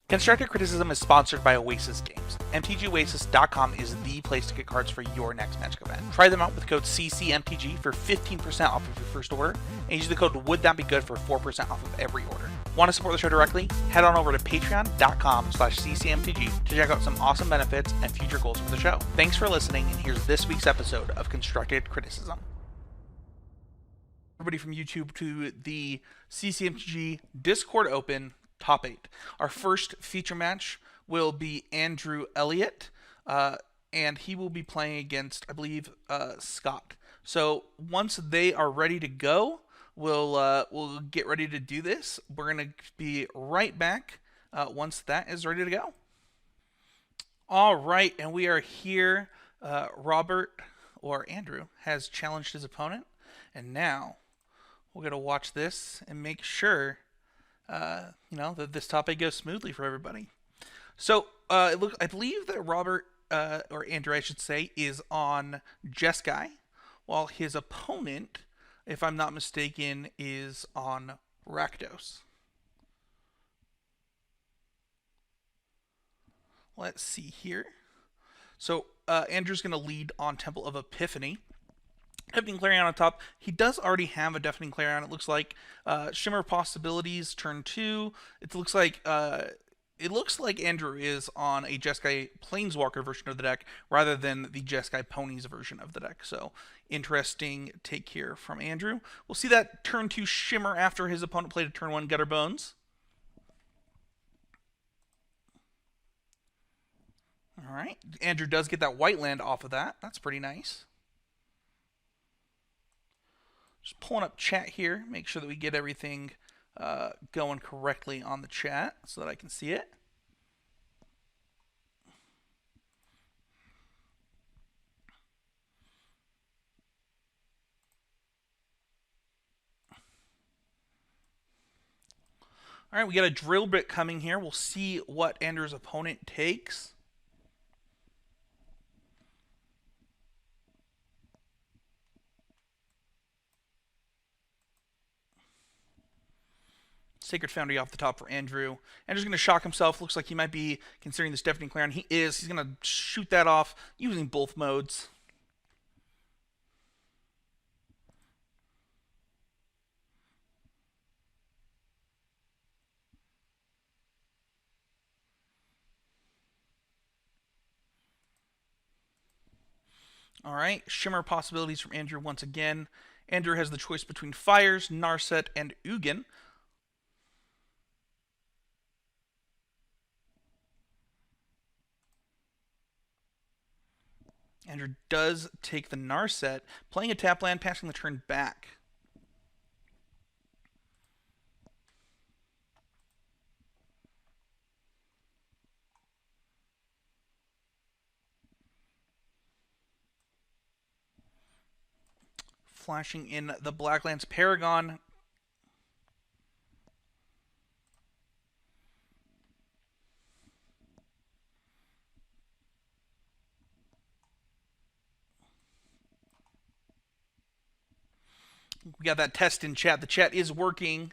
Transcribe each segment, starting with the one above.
Constructive Criticism is sponsored by Oasis Games. MTGOasis.com is the place to get cards for your next Magic event. Try them out with code CCMTG for 15% off of your first order, and use the code WouldThatBeGood for 4% off of every order. Want to support the show directly? Head on over to patreon.com/CCMTG to check out some awesome benefits and future goals for the show. Thanks for listening, and here's this week's episode of Constructed Criticism. Everybody from YouTube to the CCMTG Discord Open Top 8. Our first feature match will be Andrew Elliott, and he will be playing against, I believe, Scott. So once they are ready to go, we'll get ready to do this. We're going to be right back once that is ready to go. All right, and we are here. Robert, or Andrew, has challenged his opponent, and now we're going to watch this and make sure that this top 8 goes smoothly for everybody. So I believe that Robert, or Andrew, I should say, is on Jeskai, while his opponent, if I'm not mistaken, is on Rakdos. Let's see here. So Andrew's going to lead on Temple of Epiphany. Deafening Clarion on top. He does already have a Deafening Clarion. It looks like Shimmer Possibilities turn 2. It looks like Andrew is on a Jeskai Planeswalker version of the deck rather than the Jeskai Ponies version of the deck. So interesting take here from Andrew. We'll see that turn 2 Shimmer after his opponent played a turn 1 Gutter Bones. All right, Andrew does get that white land off of that. That's pretty nice. Just pulling up chat here, make sure that we get everything going correctly on the chat so that I can see it. All right, we got a drill bit coming here. We'll see what Andrew's opponent takes. Sacred Foundry off the top for Andrew. Andrew's going to shock himself. Looks like he might be considering this Deafening Clarion. He is. He's going to shoot that off using both modes. All right, Shimmer Possibilities from Andrew once again. Andrew has the choice between Fires, Narset, and Ugin. Andrew does take the Narset, playing a tap land, passing the turn back. Flashing in the Blacklands Paragon. We got that test in chat. The chat is working.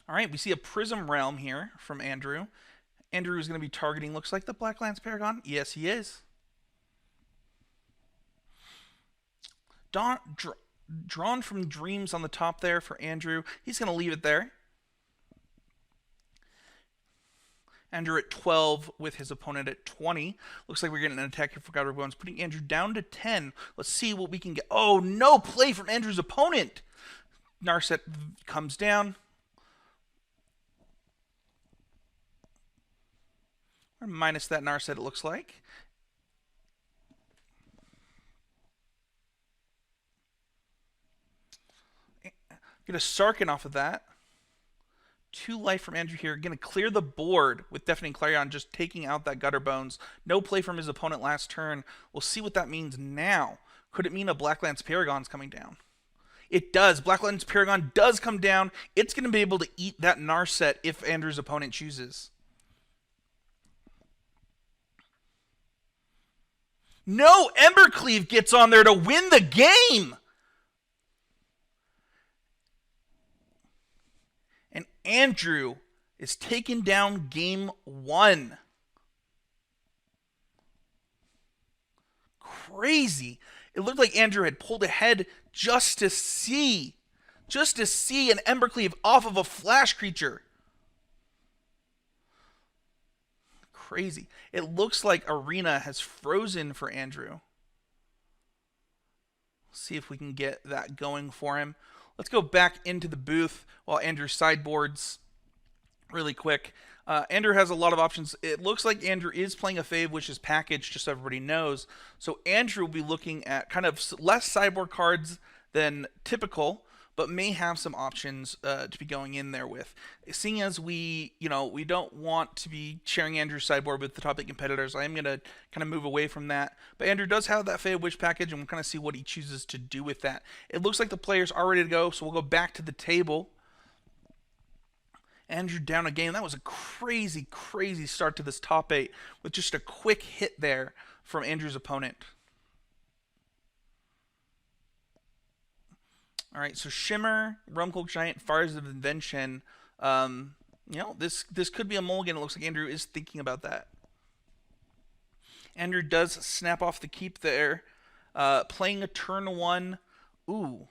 All right, we see a Prism Realm here from Andrew. Andrew is going to be targeting, looks like, the Blacklands Paragon. Yes, he is. Drawn from Dreams on the top there for Andrew. He's going to leave it there. Andrew at 12 with his opponent at 20. Looks like we're getting an attack here for Gutter Bones, putting Andrew down to 10. Let's see what we can get. Oh, no play from Andrew's opponent. Narset comes down. Or minus that Narset, it looks like. Get a Sarkin off of that. 2 life from Andrew here. Going to clear the board with Deafening Clarion, just taking out that Gutter Bones. No play from his opponent last turn. We'll see what that means now. Could it mean a Blacklands Paragon's coming down? It does. Blacklands Paragon does come down. It's going to be able to eat that Narset if Andrew's opponent chooses. No, Embercleave gets on there to win the game. Andrew is taking down game 1. Crazy. It looked like Andrew had pulled ahead just to see an Embercleave off of a flash creature. Crazy. It looks like Arena has frozen for Andrew. See if we can get that going for him. Let's go back into the booth while Andrew sideboards really quick. Andrew has a lot of options. It looks like Andrew is playing a Fave, which is packaged, just so everybody knows. So Andrew will be looking at kind of less sideboard cards than typical, but may have some options to be going in there with. Seeing as we don't want to be sharing Andrew's sideboard with the top 8 competitors, I am going to kind of move away from that. But Andrew does have that Fave Wish package, and we'll kind of see what he chooses to do with that. It looks like the players are ready to go, so we'll go back to the table. Andrew down a game. That was a crazy, crazy start to this top 8 with just a quick hit there from Andrew's opponent. All right, so Shimmer, Realmcloak Giant, Fires of Invention. This could be a mulligan. It looks like Andrew is thinking about that. Andrew does snap off the keep there. Playing a turn 1. Ooh,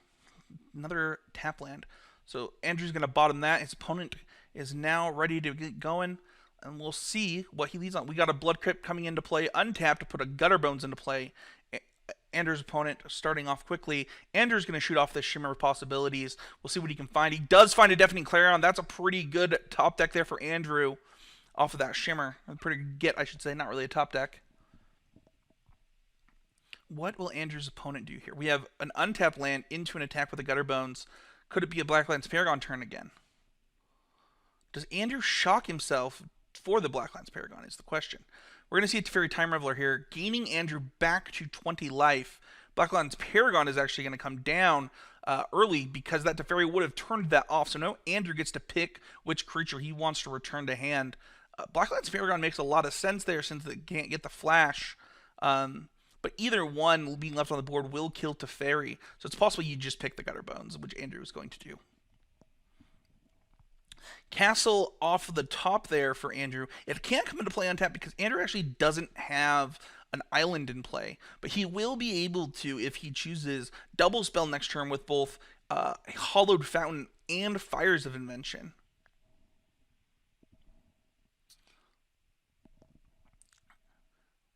another tap land. So Andrew's going to bottom that. His opponent is now ready to get going, and we'll see what he leads on. We got a Blood Crypt coming into play, untapped to put a Gutter Bones into play. Andrew's opponent starting off quickly. Andrew's going to shoot off the Shimmer possibilities. We'll see what he can find. He does find a Deafening Clarion. That's a pretty good top deck there for Andrew off of that Shimmer. A pretty good get, I should say. Not really a top deck. What will Andrew's opponent do here? We have an untapped land into an attack with a Gutter Bones. Could it be a Blacklands Paragon turn again? Does Andrew shock himself for the Blacklands Paragon is the question. We're going to see a Teferi Time Reveler here, gaining Andrew back to 20 life. Blacklands Paragon is actually going to come down early because that Teferi would have turned that off. So now Andrew gets to pick which creature he wants to return to hand. Blacklands Paragon makes a lot of sense there since they can't get the flash. But either one being left on the board will kill Teferi. So it's possible you just pick the Gutter Bones, which Andrew is going to do. Castle off the top there for Andrew. It can't come into play on tap because Andrew actually doesn't have an island in play. But he will be able to, if he chooses, double spell next turn with both Hollowed Fountain and Fires of Invention.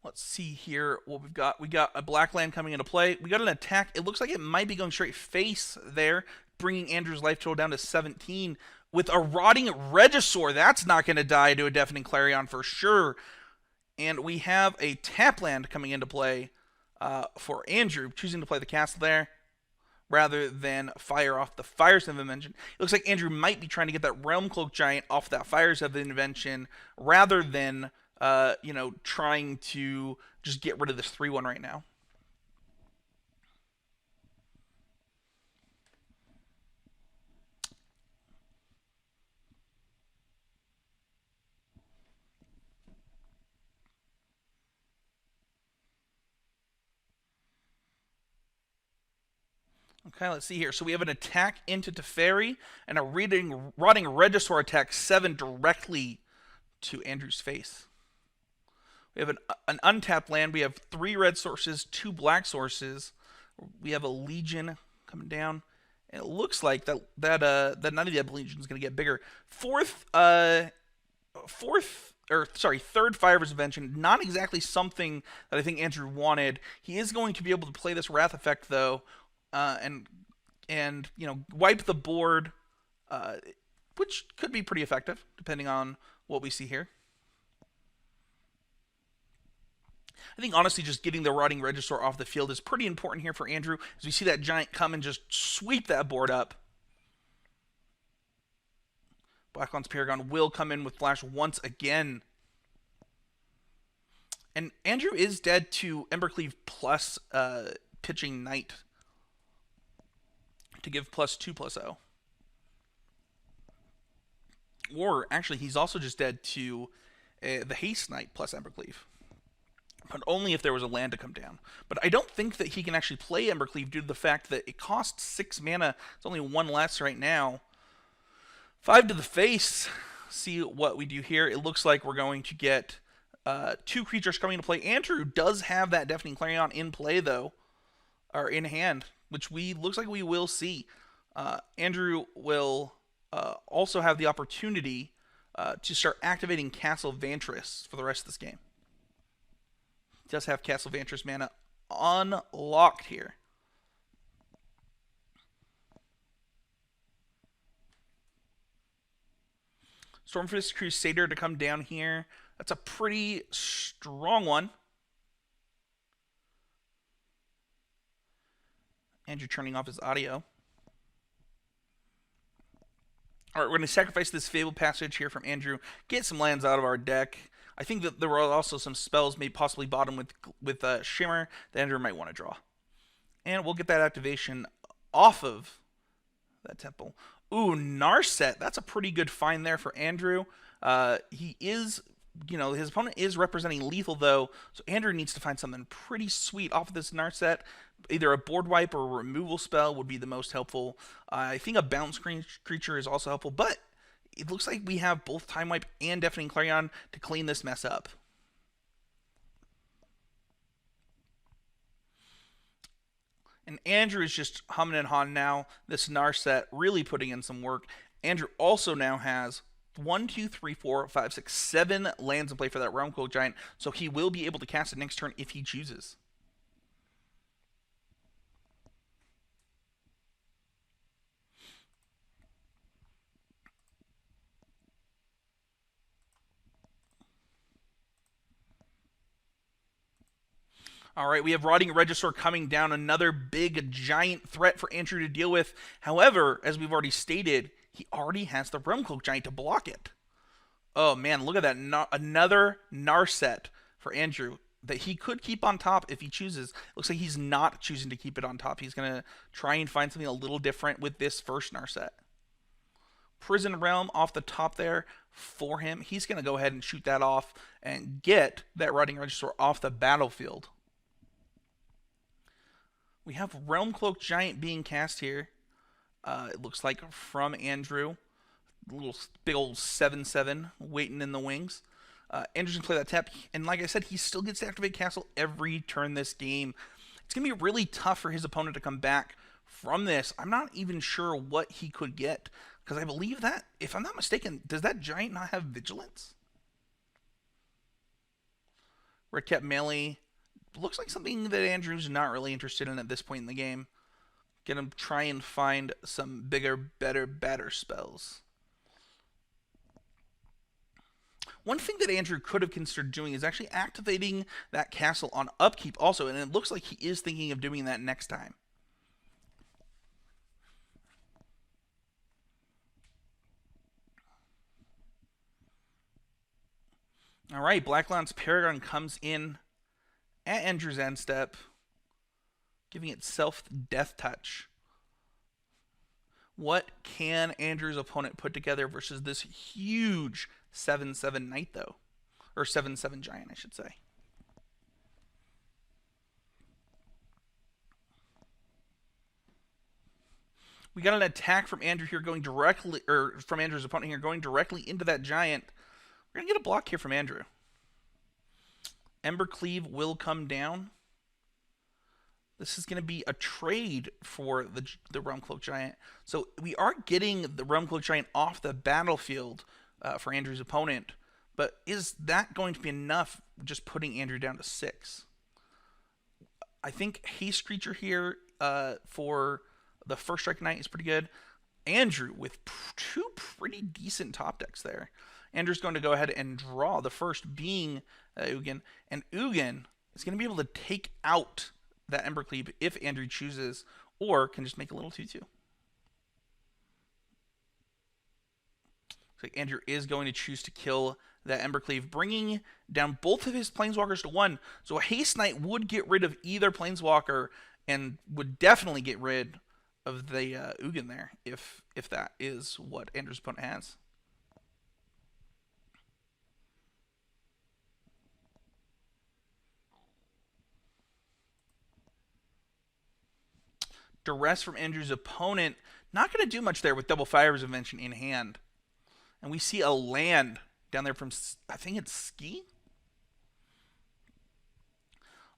Let's see here what we've got. We got a black land coming into play. We got an attack. It looks like it might be going straight face there, bringing Andrew's life total down to 17. With a Rotting Regisaur, that's not going to die to a Deafening Clarion for sure. And we have a tap land coming into play for Andrew, choosing to play the castle there rather than fire off the Fires of Invention. It looks like Andrew might be trying to get that Realmcloak Giant off that Fires of Invention rather than trying to just get rid of this 3-1 right now. Okay, let's see here. So we have an attack into Teferi and a Rotting Regisaur attack 7 directly to Andrew's face. We have an untapped land. We have 3 red sources, 2 black sources. We have a Legion coming down. And it looks like that none of the Legion is going to get bigger. Third Fire's Invention, not exactly something that I think Andrew wanted. He is going to be able to play this Wrath effect though, and wipe the board, which could be pretty effective depending on what we see here. I think honestly just getting the Rotting Regisaur off the field is pretty important here for Andrew as we see that giant come and just sweep that board up. Blacklands Paragon will come in with flash once again. And Andrew is dead to Embercleave plus pitching Knight to give +2/+0. Or actually he's also just dead to the Haste Knight plus Embercleave. But only if there was a land to come down. But I don't think that he can actually play Embercleave due to the fact that it costs 6 mana. It's only 1 less right now 5 to the face. See what we do here. It looks like we're going to get 2 creatures coming to play. Andrew does have that Deafening Clarion in play, though, or in hand, which we looks like we will see. Andrew will also have the opportunity to start activating Castle Vantress for the rest of this game. He does have Castle Vantress mana unlocked here. Stormfist Crusader to come down here. That's a pretty strong one. Andrew turning off his audio. All right, we're going to sacrifice this Fabled Passage here from Andrew. Get some lands out of our deck. I think that there were also some spells, maybe possibly bottom with Shimmer, that Andrew might want to draw. And we'll get that activation off of that temple. Ooh, Narset. That's a pretty good find there for Andrew. He is, his opponent is representing lethal, though, so Andrew needs to find something pretty sweet off of this Narset. Either a board wipe or a removal spell would be the most helpful. I think a bounce creature is also helpful, but it looks like we have both Time Wipe and Deafening Clarion to clean this mess up. And Andrew is just humming and hawing now. This Narset really putting in some work. Andrew also now has 1, 2, 3, 4, 5, 6, 7 lands in play for that Realmcloak Giant, so he will be able to cast it next turn if he chooses. All right, we have Rotting Regisaur coming down, another big giant threat for Andrew to deal with. However, as we've already stated, he already has the Realmcloak Giant to block it. Oh man, look at that. Another Narset for Andrew that he could keep on top if he chooses. Looks like he's not choosing to keep it on top. He's going to try and find something a little different with this first Narset. Prison Realm off the top there for him. He's going to go ahead and shoot that off and get that Rotting Regisaur off the battlefield. We have Realmcloak Giant being cast here. It looks like from Andrew. A little big old 7/7 waiting in the wings. Andrew's gonna play that tap, and like I said, he still gets to activate Castle every turn this game. It's gonna be really tough for his opponent to come back from this. I'm not even sure what he could get, because I believe that, if I'm not mistaken, does that Giant not have Vigilance? Redcap Melee looks like something that Andrew's not really interested in at this point in the game. Gonna try and find some bigger, better, badder spells. One thing that Andrew could have considered doing is actually activating that castle on upkeep also, and it looks like he is thinking of doing that next time. All right, Blacklands Paragon comes in at Andrew's end step, giving itself Death Touch. What can Andrew's opponent put together versus this huge 7/7 Knight, though? Or 7/7 Giant, I should say. We got an attack from Andrew here going directly, or from Andrew's opponent here going directly into that Giant. We're going to get a block here from Andrew. Embercleave will come down. This is going to be a trade for the Realmcloak Giant. So we are getting the Realmcloak Giant off the battlefield for Andrew's opponent. But is that going to be enough, just putting Andrew down to 6? I think Haste Creature here for the first Strike Knight is pretty good. Andrew with 2 pretty decent top decks there. Andrew's going to go ahead and draw, the first being Ugin. And Ugin is going to be able to take out that Embercleave if Andrew chooses, or can just make a little 2/2. So Andrew is going to choose to kill that Embercleave, bringing down both of his Planeswalkers to 1. So a Haste Knight would get rid of either Planeswalker and would definitely get rid of the Ugin there, if that is what Andrew's opponent has. Duress from Andrew's opponent. Not going to do much there with Double Fire's Invention in hand. And we see a land down there from, I think it's Ski.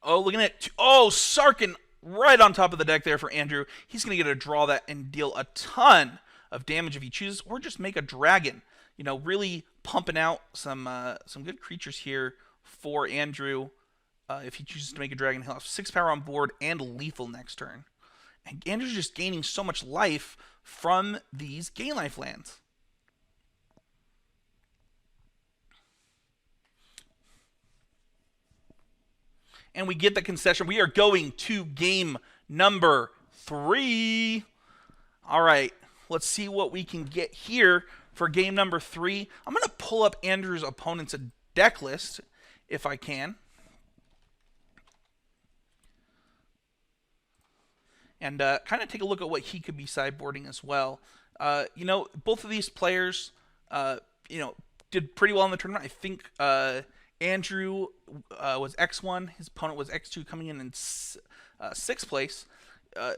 Oh, looking at, oh, Sarkin right on top of the deck there for Andrew. He's going to get to draw that and deal a ton of damage if he chooses, or just make a dragon. You know, really pumping out some good creatures here for Andrew. If he chooses to make a dragon, he'll have 6 power on board and lethal next turn. And Andrew's just gaining so much life from these gain life lands. And we get the concession. We are going to game number 3. All right, let's see what we can get here for game number 3. I'm going to pull up Andrew's opponent's deck list if I can. And kind of take a look at what he could be sideboarding as well. You know, both of these players, you know, did pretty well in the tournament. I think Andrew was X1. His opponent was X2, coming in 6th place.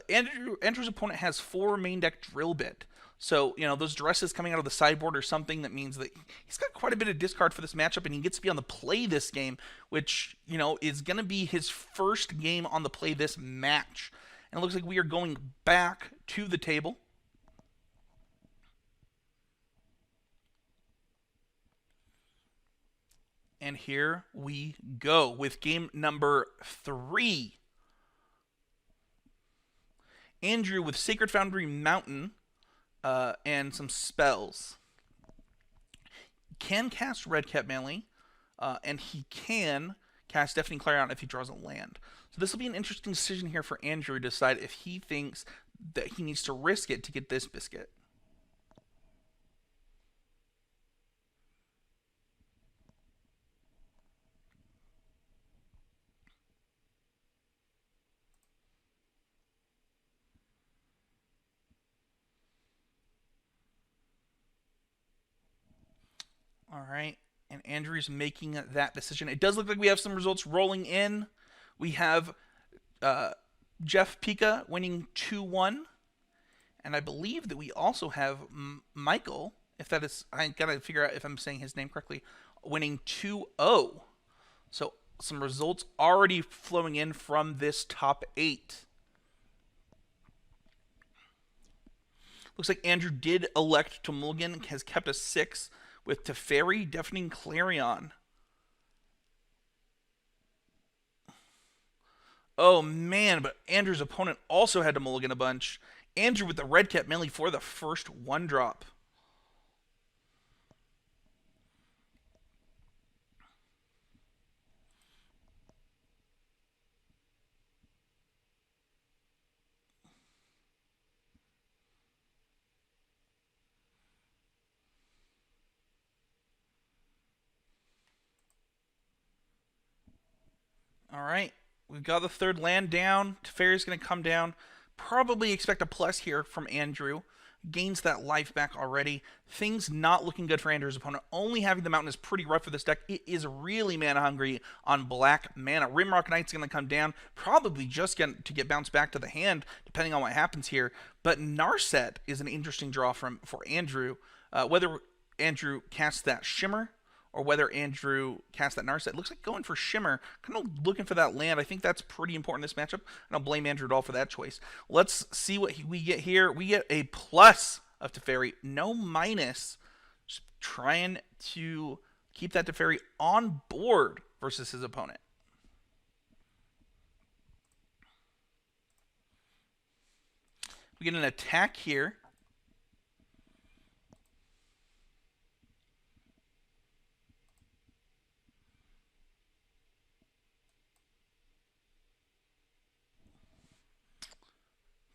Andrew's opponent has 4 main deck drill bit. So, you know, those dresses coming out of the sideboard or something that means that he's got quite a bit of discard for this matchup, and he gets to be on the play this game, which, you know, is going to be his first game on the play this match. And it looks like we are going back to the table. And here we go with game number 3. Andrew with Sacred Foundry Mountain and some spells. Can cast Redcap Melee, and he can cast Deafening Clarion if he draws a land. So this will be an interesting decision here for Andrew to decide if he thinks that he needs to risk it to get this biscuit. All right, and Andrew's making that decision. It does look like we have some results rolling in. We have Jeff Pika winning 2-1. And I believe that we also have Michael, if that is, I gotta figure out if I'm saying his name correctly, winning 2-0. So some results already flowing in from this top 8. Looks like Andrew did elect to mulligan, has kept a 6 with Teferi, Deafening Clarion. Oh man, but Andrew's opponent also had to mulligan a bunch. Andrew with the Redcap Melee for the first 1-drop. All right, we've got the 3rd land down. Teferi's going to come down. Probably expect a plus here from Andrew. Gains that life back already. Things not looking good for Andrew's opponent. Only having the mountain is pretty rough for this deck. It is really mana hungry on black mana. Rimrock Knight's going to come down. Probably just going to get bounced back to the hand, depending on what happens here. But Narset is an interesting draw for Andrew. Whether Andrew casts that Shimmer or whether Andrew casts that Narset. It looks like going for Shimmer, kind of looking for that land. I think that's pretty important in this matchup. I don't blame Andrew at all for that choice. Let's see what we get here. We get a plus of Teferi, no minus. Just trying to keep that Teferi on board versus his opponent. We get an attack here.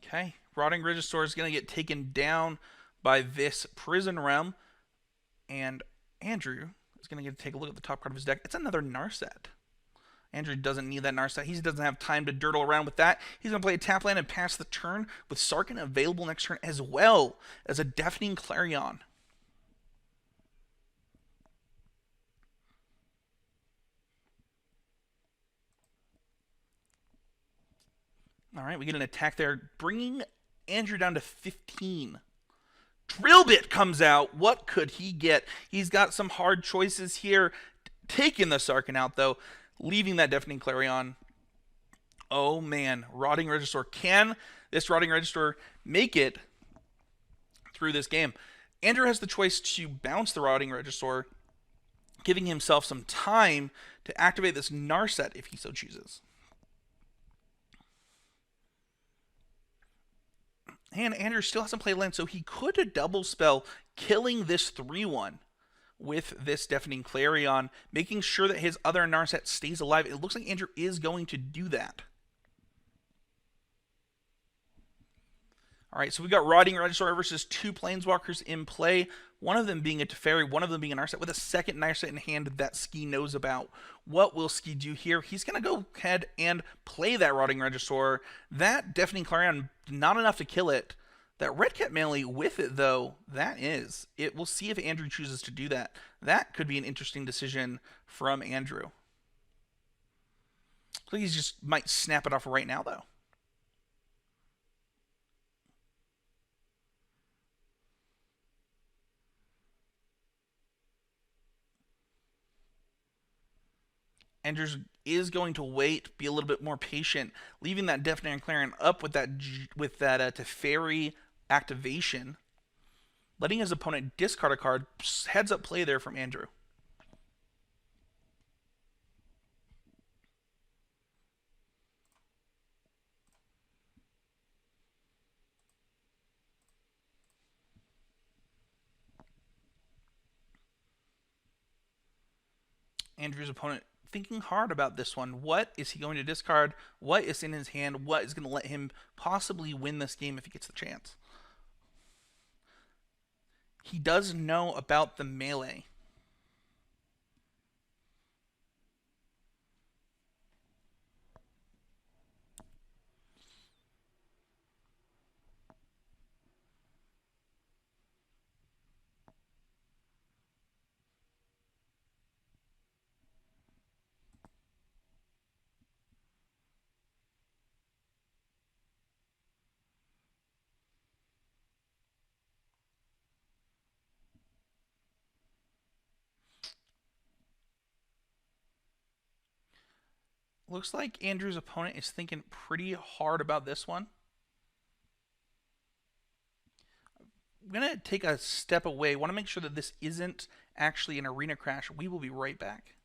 Okay, Rotting Regisaur is going to get taken down by this Prison Realm. And Andrew is going to get to take a look at the top card of his deck. It's another Narset. Andrew doesn't need that Narset. He doesn't have time to dirtle around with that. He's going to play a tap land and pass the turn with Sarkin available next turn, as well as a Deafening Clarion. All right, we get an attack there, bringing Andrew down to 15. drill bit comes out. What could he get? He's got some hard choices here. Taking the Sarkin out, though, leaving that Deafening Clarion. Oh, man. Rotting Regisaur. Can this Rotting Regisaur make it through this game? Andrew has the choice to bounce the Rotting Regisaur, giving himself some time to activate this Narset if he so chooses. And Andrew still hasn't played land, so he could double spell, killing this 3-1 with this Deafening Clarion, making sure that his other Narset stays alive. It looks like Andrew is going to do that. All right, so we got Rotting Regisaur versus 2 Planeswalkers in play, one of them being a Teferi, one of them being a Narset, with a second Narset in hand that Ski knows about. What will Ski do here? He's going to go ahead and play that Rotting Regisaur. That Deafening Clarion, not enough to kill it. That Red Cat melee with it, though, that is. We'll see if Andrew chooses to do that. That could be an interesting decision from Andrew. I think he just might snap it off right now, though. Andrew is going to wait, be a little bit more patient, leaving that Deafening Clarion up with that Teferi activation, letting his opponent discard a card. Heads up play there from Andrew. Andrew's opponent thinking hard about this one. What is he going to discard? What is in his hand? What is going to let him possibly win this game if he gets the chance? He does know about the melee. Looks like Andrew's opponent is thinking pretty hard about this one. I'm going to take a step away. I want to make sure that this isn't actually an arena crash. We will be right back.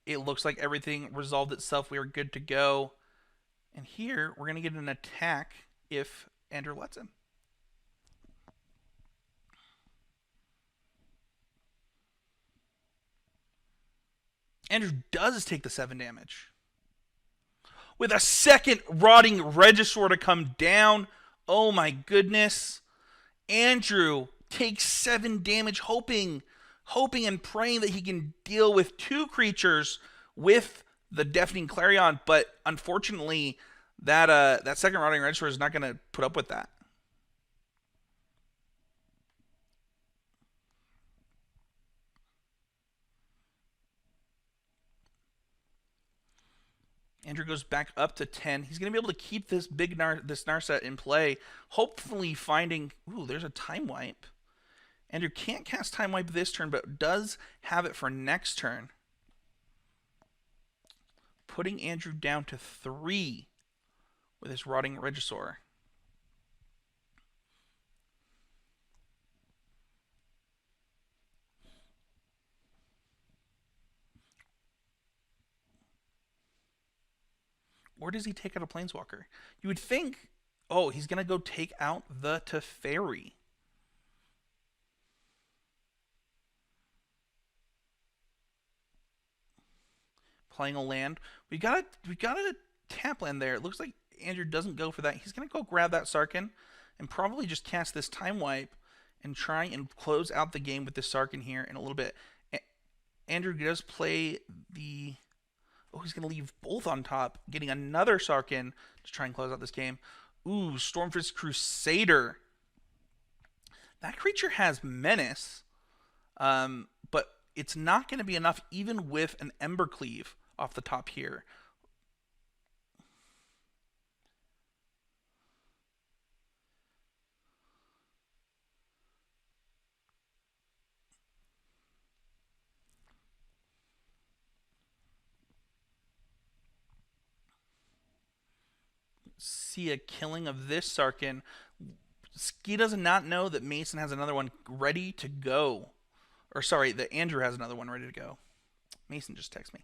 It looks like everything resolved itself. We are good to go. And here, we're going to get an attack if Andrew lets him. Andrew does take the 7 damage. With a second Rotting Regisaur to come down. Oh my goodness. Andrew takes 7 damage, hoping and praying that he can deal with 2 creatures with the Deafening Clarion, but unfortunately, that second Rotting Regisaur is not going to put up with that. Andrew goes back up to 10. He's going to be able to keep this this Narset in play, hopefully finding... Ooh, there's a Time Wipe. Andrew can't cast Time Wipe this turn, but does have it for next turn. Putting Andrew down to 3 with his Rotting Regisaur. Or does he take out a Planeswalker? You would think, oh, he's going to go take out the Teferi. Playing a land. We got a tap land there. It looks like Andrew doesn't go for that. He's going to go grab that Sarkin and probably just cast this Time Wipe and try and close out the game with this Sarkin here in a little bit. Andrew does play the... Oh, he's going to leave both on top, getting another Sarkin to try and close out this game. Ooh, Stormfist Crusader. That creature has Menace, but it's not going to be enough even with an Embercleave off the top here. see a killing of this Sarkin. Ski does not know that Mason has another one ready to go. Or sorry, that Andrew has another one ready to go. Mason just texted me.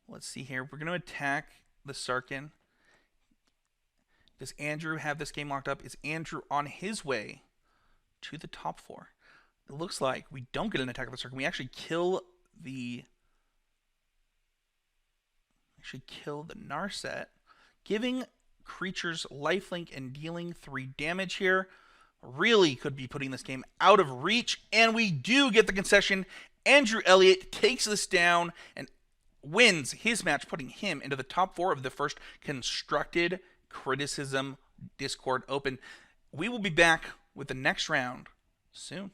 Let's see here. We're going to attack the Sarkin. Does Andrew have this game locked up? Is Andrew on his way to the top 4? It looks like we don't get an attack of the Sarkin. We actually kill the Narset, giving creatures lifelink and dealing 3 damage here. Really could be putting this game out of reach, and we do get the concession. Andrew Elliott takes this down and wins his match, putting him into the top 4 of the first Constructed Criticism Discord Open. We will be back with the next round soon.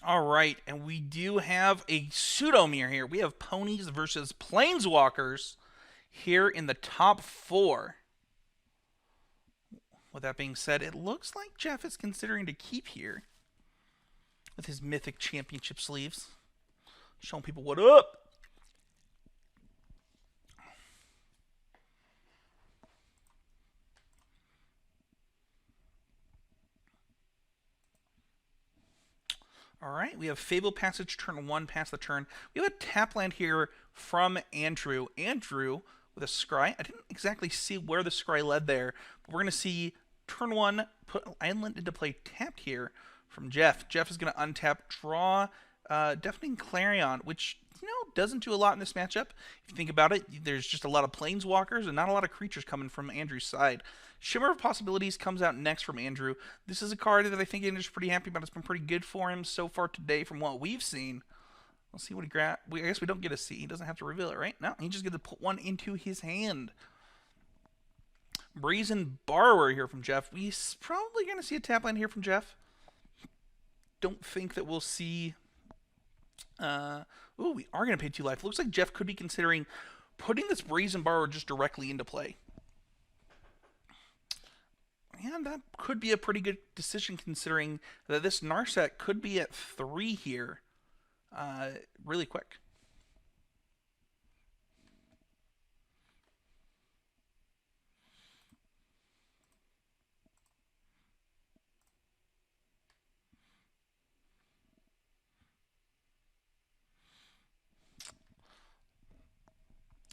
All right, and we do have a pseudo-mirror here. We have ponies versus planeswalkers here in the top 4. With that being said, it looks like Jeff is considering to keep here with his Mythic Championship sleeves, showing people what up. All right, we have Fable Passage, turn 1, pass the turn. We have a tap land here from Andrew. Andrew with a scry. I didn't exactly see where the scry led there, but we're going to see turn 1, put Island into play tapped here from Jeff. Jeff is going to untap, draw Deafening Clarion, which, doesn't do a lot in this matchup. If you think about it, there's just a lot of planeswalkers and not a lot of creatures coming from Andrew's side. Shimmer of Possibilities comes out next from Andrew. This is a card that I think Andrew's pretty happy about. It's been pretty good for him so far today from what we've seen. Let's see what he grabs. I guess we don't get to see. He doesn't have to reveal it, right? No, he just gets to put one into his hand. Brazen Borrower here from Jeff. We're probably going to see a tap land here from Jeff. Don't think that we'll see... we are going to pay 2 life. Looks like Jeff could be considering putting this Brazen Borrower just directly into play. And that could be a pretty good decision considering that this Narset could be at 3 here really quick.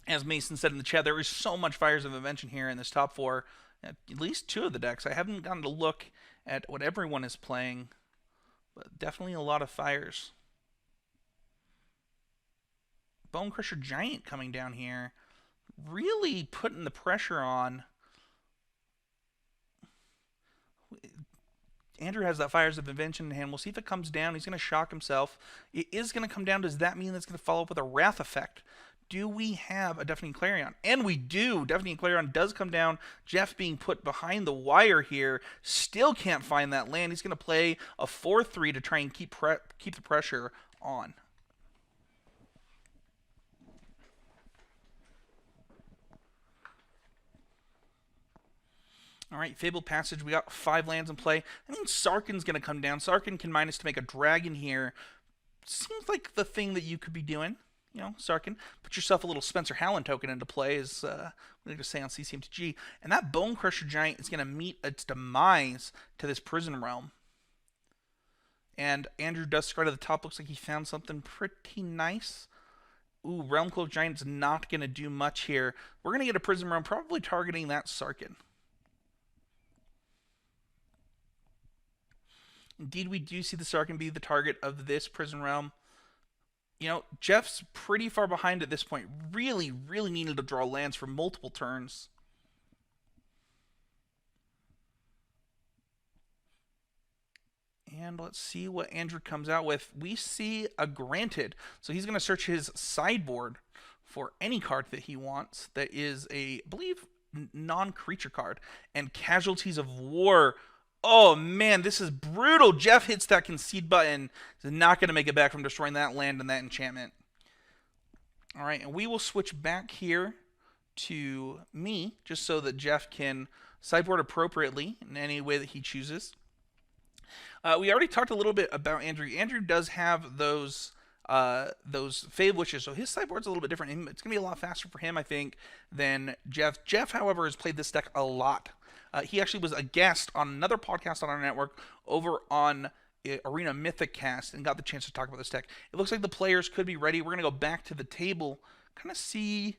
As Mason said in the chat, there is so much Fires of Invention here in this top 4. At least 2 of the decks. I haven't gotten to look at what everyone is playing, but definitely a lot of Fires. Bonecrusher Giant coming down here, really putting the pressure on. Andrew has that Fires of Invention in hand. We'll see if it comes down. He's going to shock himself. It is going to come down. Does that mean it's going to follow up with a Wrath effect? Do we have a Deafening Clarion? And we do. Deafening Clarion does come down. Jeff being put behind the wire here. Still can't find that land. He's going to play a 4-3 to try and keep the pressure on. All right, Fabled Passage. We got 5 lands in play. I mean, Sarkin's going to come down. Sarkin can minus to make a dragon here. Seems like the thing that you could be doing. Sarkin, put yourself a little Spencer Howland token into play, as we like to say on CCMTG. And that Bonecrusher Giant is going to meet its demise to this Prison Realm. And Andrew does scry to the top. Looks like he found something pretty nice. Ooh, Realm Cloak Giant's not going to do much here. We're going to get a Prison Realm, probably targeting that Sarkin. Indeed, we do see the Sarkin be the target of this Prison Realm. Jeff's pretty far behind at this point. Really, really needed to draw lands for multiple turns. And let's see what Andrew comes out with. We see a Granted. So he's going to search his sideboard for any card that he wants that is I believe, non-creature card. And Casualties of War. Oh, man, this is brutal. Jeff hits that concede button. He's not going to make it back from destroying that land and that enchantment. All right, and we will switch back here to me, just so that Jeff can sideboard appropriately in any way that he chooses. We already talked a little bit about Andrew. Andrew does have those Fave Wishes, so his sideboard's a little bit different. It's going to be a lot faster for him, I think, than Jeff. Jeff, however, has played this deck a lot. He actually was a guest on another podcast on our network over on Arena Mythic Cast and got the chance to talk about this deck. It looks like the players could be ready. We're going to go back to the table, kind of see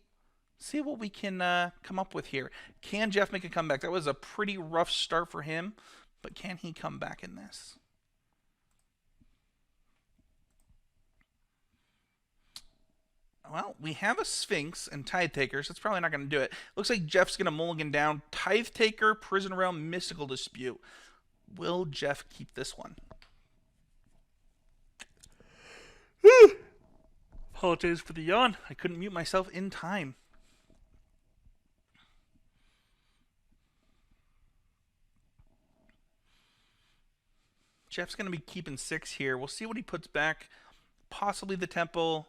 what we can come up with here. Can Jeff make a comeback? That was a pretty rough start for him, but can he come back in this? Well, we have a Sphinx and Tithe Taker, so it's probably not going to do it. Looks like Jeff's going to mulligan down Tithe Taker, Prison Realm, Mystical Dispute. Will Jeff keep this one? Apologize for the yawn. I couldn't mute myself in time. Jeff's going to be keeping 6 here. We'll see what he puts back. Possibly the Temple.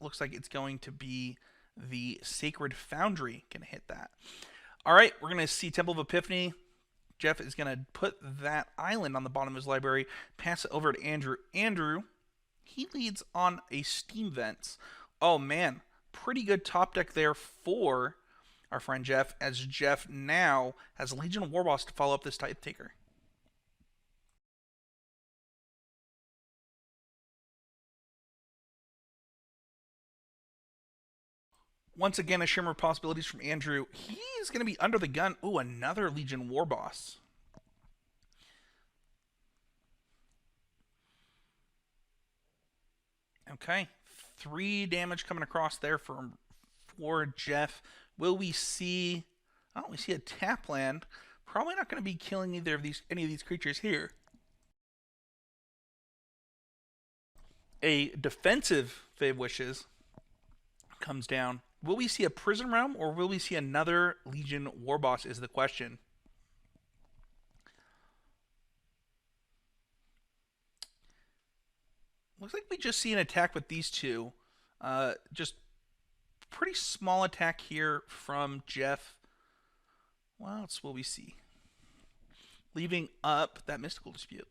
Looks like it's going to be the Sacred Foundry. Going to hit that. All right, we're going to see Temple of Epiphany. Jeff is going to put that island on the bottom of his library, pass it over to Andrew. Andrew, he leads on a Steam Vents. Oh, man. Pretty good top deck there for our friend Jeff, as Jeff now has Legion Warboss to follow up this Tithe Taker. Once again, a shimmer of possibilities from Andrew. He's going to be under the gun. Ooh, another Legion Warboss. Okay. 3 damage coming across there for Jeff. Will we see... Oh, we see a tap land. Probably not going to be killing any of these creatures here. A defensive Fave Wishes comes down. Will we see a Prison Realm or will we see another Legion Warboss is the question. Looks like we just see an attack with these two. Just pretty small attack here from Jeff. What else will we see? Leaving up that Mystical Dispute.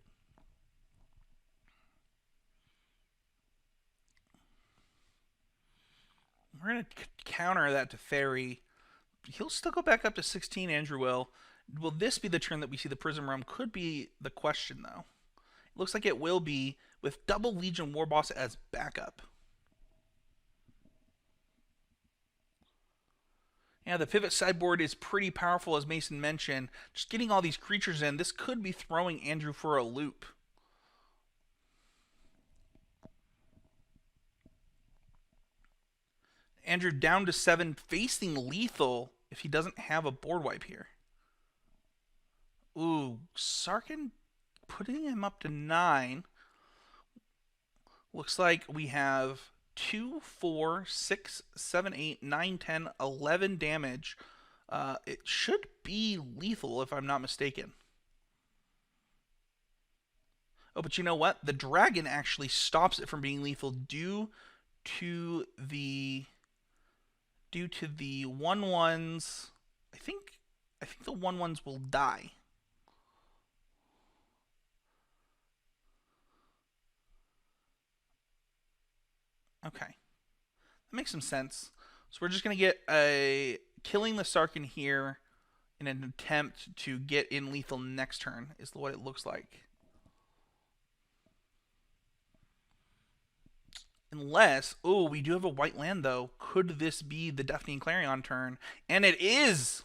We're going to counter that to Fairy. He'll still go back up to 16, Andrew will. Will this be the turn that we see the Prison Realm? Could be the question, though. It looks like it will be, with double Legion Warboss as backup. Yeah, the pivot sideboard is pretty powerful, as Mason mentioned. Just getting all these creatures in, this could be throwing Andrew for a loop. Andrew down to 7, facing lethal if he doesn't have a board wipe here. Ooh, Sarkin putting him up to 9. Looks like we have 2, 4, 6, 7, 8, 9, 10, 11 damage. It should be lethal if I'm not mistaken. Oh, but you know what? The dragon actually stops it from being lethal due to the 1/1s. I think the 1/1s will die. Okay. That makes some sense. So we're just going to get a killing the Sarkin here in an attempt to get in lethal next turn is what it looks like. Unless, oh, we do have a white land though. Could this be the Deafening Clarion turn? And it is!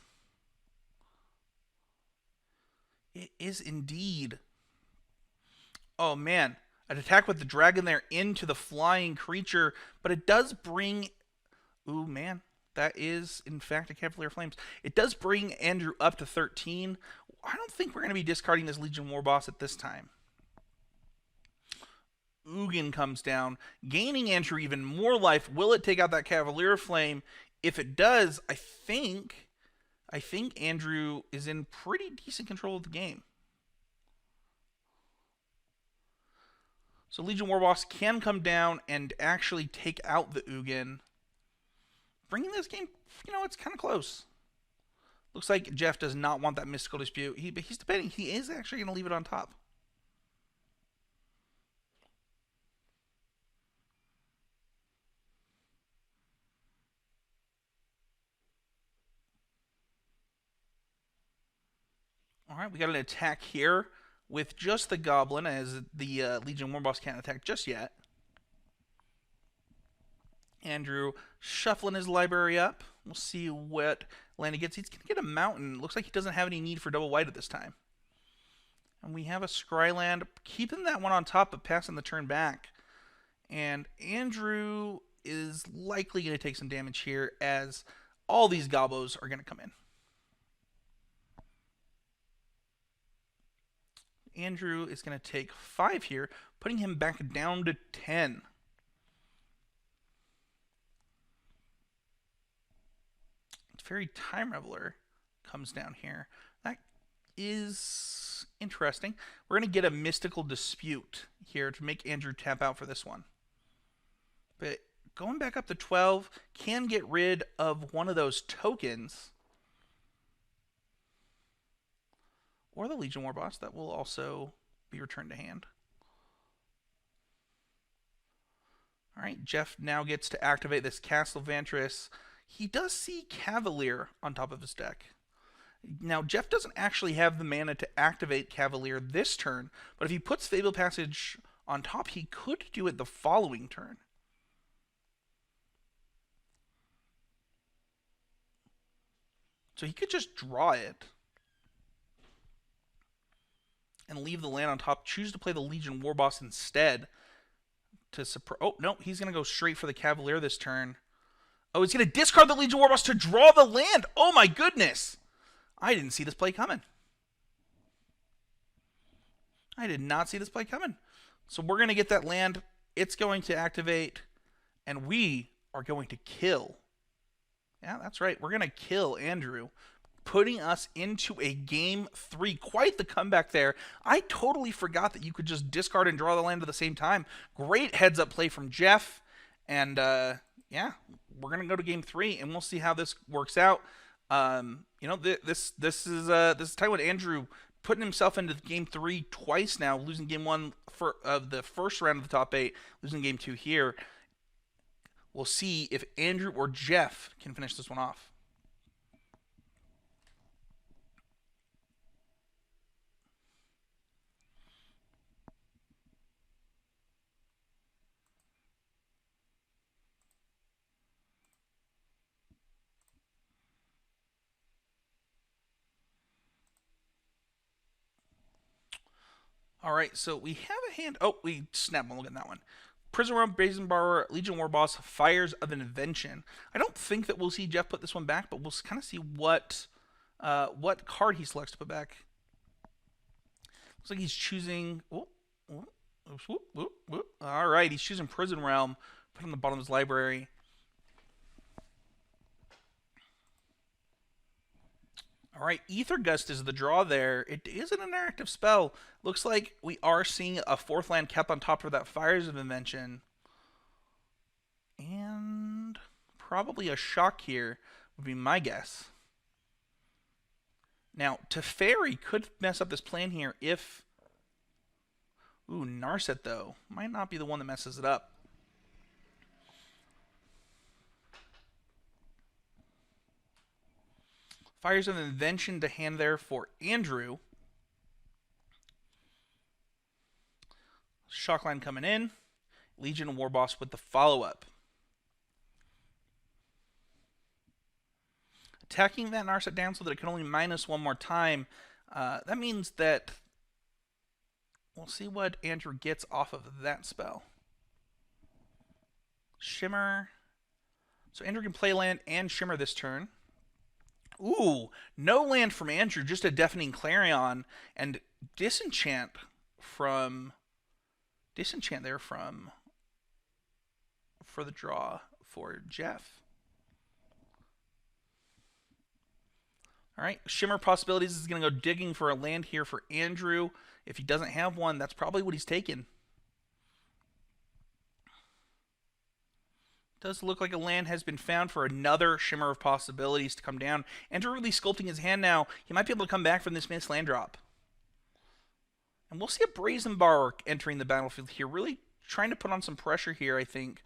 It is indeed. Oh man, an attack with the dragon there into the flying creature, but it does bring... Ooh man, that is in fact a Cavalier Flames. It does bring Andrew up to 13. I don't think we're going to be discarding this Legion Warboss at this time. Ugin comes down, gaining Andrew even more life. Will it take out that Cavalier Flame? If it does, I think Andrew is in pretty decent control of the game. So Legion Warboss can come down and actually take out the Ugin. Bringing this game, it's kind of close. Looks like Jeff does not want that Mystical Dispute. He's debating. He is actually going to leave it on top. All right, we got an attack here with just the Goblin, as the Legion Warboss can't attack just yet. Andrew shuffling his library up. We'll see what land he gets. He's going to get a mountain. Looks like he doesn't have any need for double white at this time. And we have a Scryland, keeping that one on top, but passing the turn back. And Andrew is likely going to take some damage here, as all these Gobos are going to come in. Andrew is going to take 5 here, putting him back down to 10. Fairy Time Reveler comes down here. That is interesting. We're going to get a Mystical Dispute here to make Andrew tap out for this one. But going back up to 12 can get rid of one of those tokens. Or the Legion Warboss. That will also be returned to hand. Alright, Jeff now gets to activate this Castle Vantress. He does see Cavalier on top of his deck. Now, Jeff doesn't actually have the mana to activate Cavalier this turn, but if he puts Fable Passage on top, he could do it the following turn. So he could just draw it and leave the land on top, choose to play the Legion Warboss instead to suppress. Oh, no, he's going to go straight for the Cavalier this turn. Oh, he's going to discard the Legion Warboss to draw the land. Oh, my goodness. I didn't see this play coming. I did not see this play coming. So we're going to get that land. It's going to activate, and we are going to kill. Yeah, that's right. We're going to kill Andrew, putting us into a game 3. Quite the comeback there. I totally forgot that you could just discard and draw the land at the same time. Great heads-up play from Jeff. And, yeah, we're going to go to game 3, and we'll see how this works out. You know, this is time with Andrew putting himself into game 3 twice now, losing game 1 of the first round of the top 8, losing game 2 here. We'll see if Andrew or Jeff can finish this one off. All right, so we have a hand. Oh, we snap one. Look at that one. Prison Realm, Brazen Borrower, Legion Warboss, Fires of Invention. I don't think that we'll see Jeff put this one back, but we'll kind of see what card he selects to put back. Looks like he's choosing. All right, he's choosing Prison Realm. Put on the bottom of his library. All right, Ether Gust is the draw there. It is an interactive spell. Looks like we are seeing a 4th land kept on top of that Fires of Invention. And probably a shock here would be my guess. Now, Teferi could mess up this plan here if... Ooh, Narset, though. Might not be the one that messes it up. Fires of Invention to hand there for Andrew. Shockline coming in. Legion Warboss with the follow-up. Attacking that Narset down so that it can only minus 1 more time. That means that we'll see what Andrew gets off of that spell. Shimmer. So Andrew can play land and Shimmer this turn. Ooh, no land from Andrew, just a Deafening Clarion and Disenchant there for the draw for Jeff. All right, Shimmer Possibilities is going to go digging for a land here for Andrew. If he doesn't have one, that's probably what he's taking. Does look like a land has been found for another Shimmer of Possibilities to come down. Andrew really sculpting his hand now. He might be able to come back from this missed land drop. And we'll see a Brazen Borrower entering the battlefield here. Really trying to put on some pressure here, I think.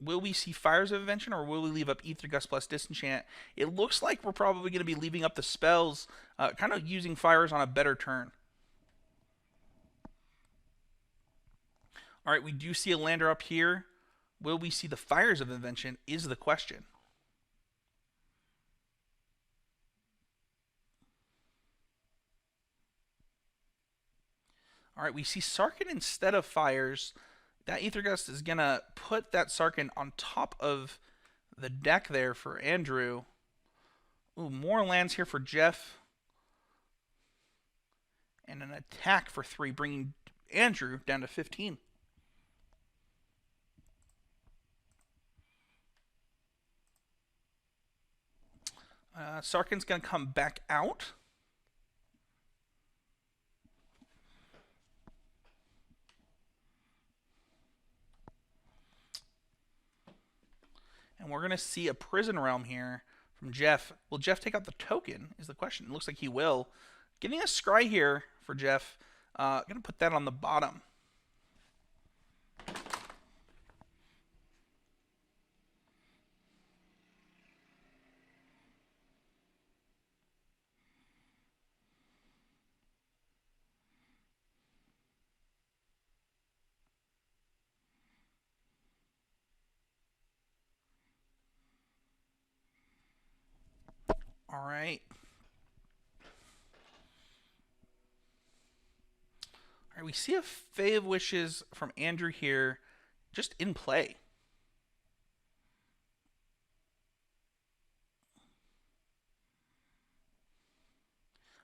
Will we see Fires of Invention, or will we leave up Ether Gust plus Disenchant? It looks like we're probably going to be leaving up the spells, kind of using Fires on a better turn. All right, we do see a lander up here. Will we see the Fires of Invention is the question. All right, we see Sarkhan instead of Fires. That Ether Gust is going to put that Sarkhan on top of the deck there for Andrew. Ooh, more lands here for Jeff. And an attack for 3, bringing Andrew down to 15. Sarkhan's going to come back out. And we're going to see a Prison Realm here from Jeff. Will Jeff take out the token is the question. It looks like he will. Getting a Scry here for Jeff. Going to put that on the bottom. All right. All right, we see a Fae of Wishes from Andrew here, just in play.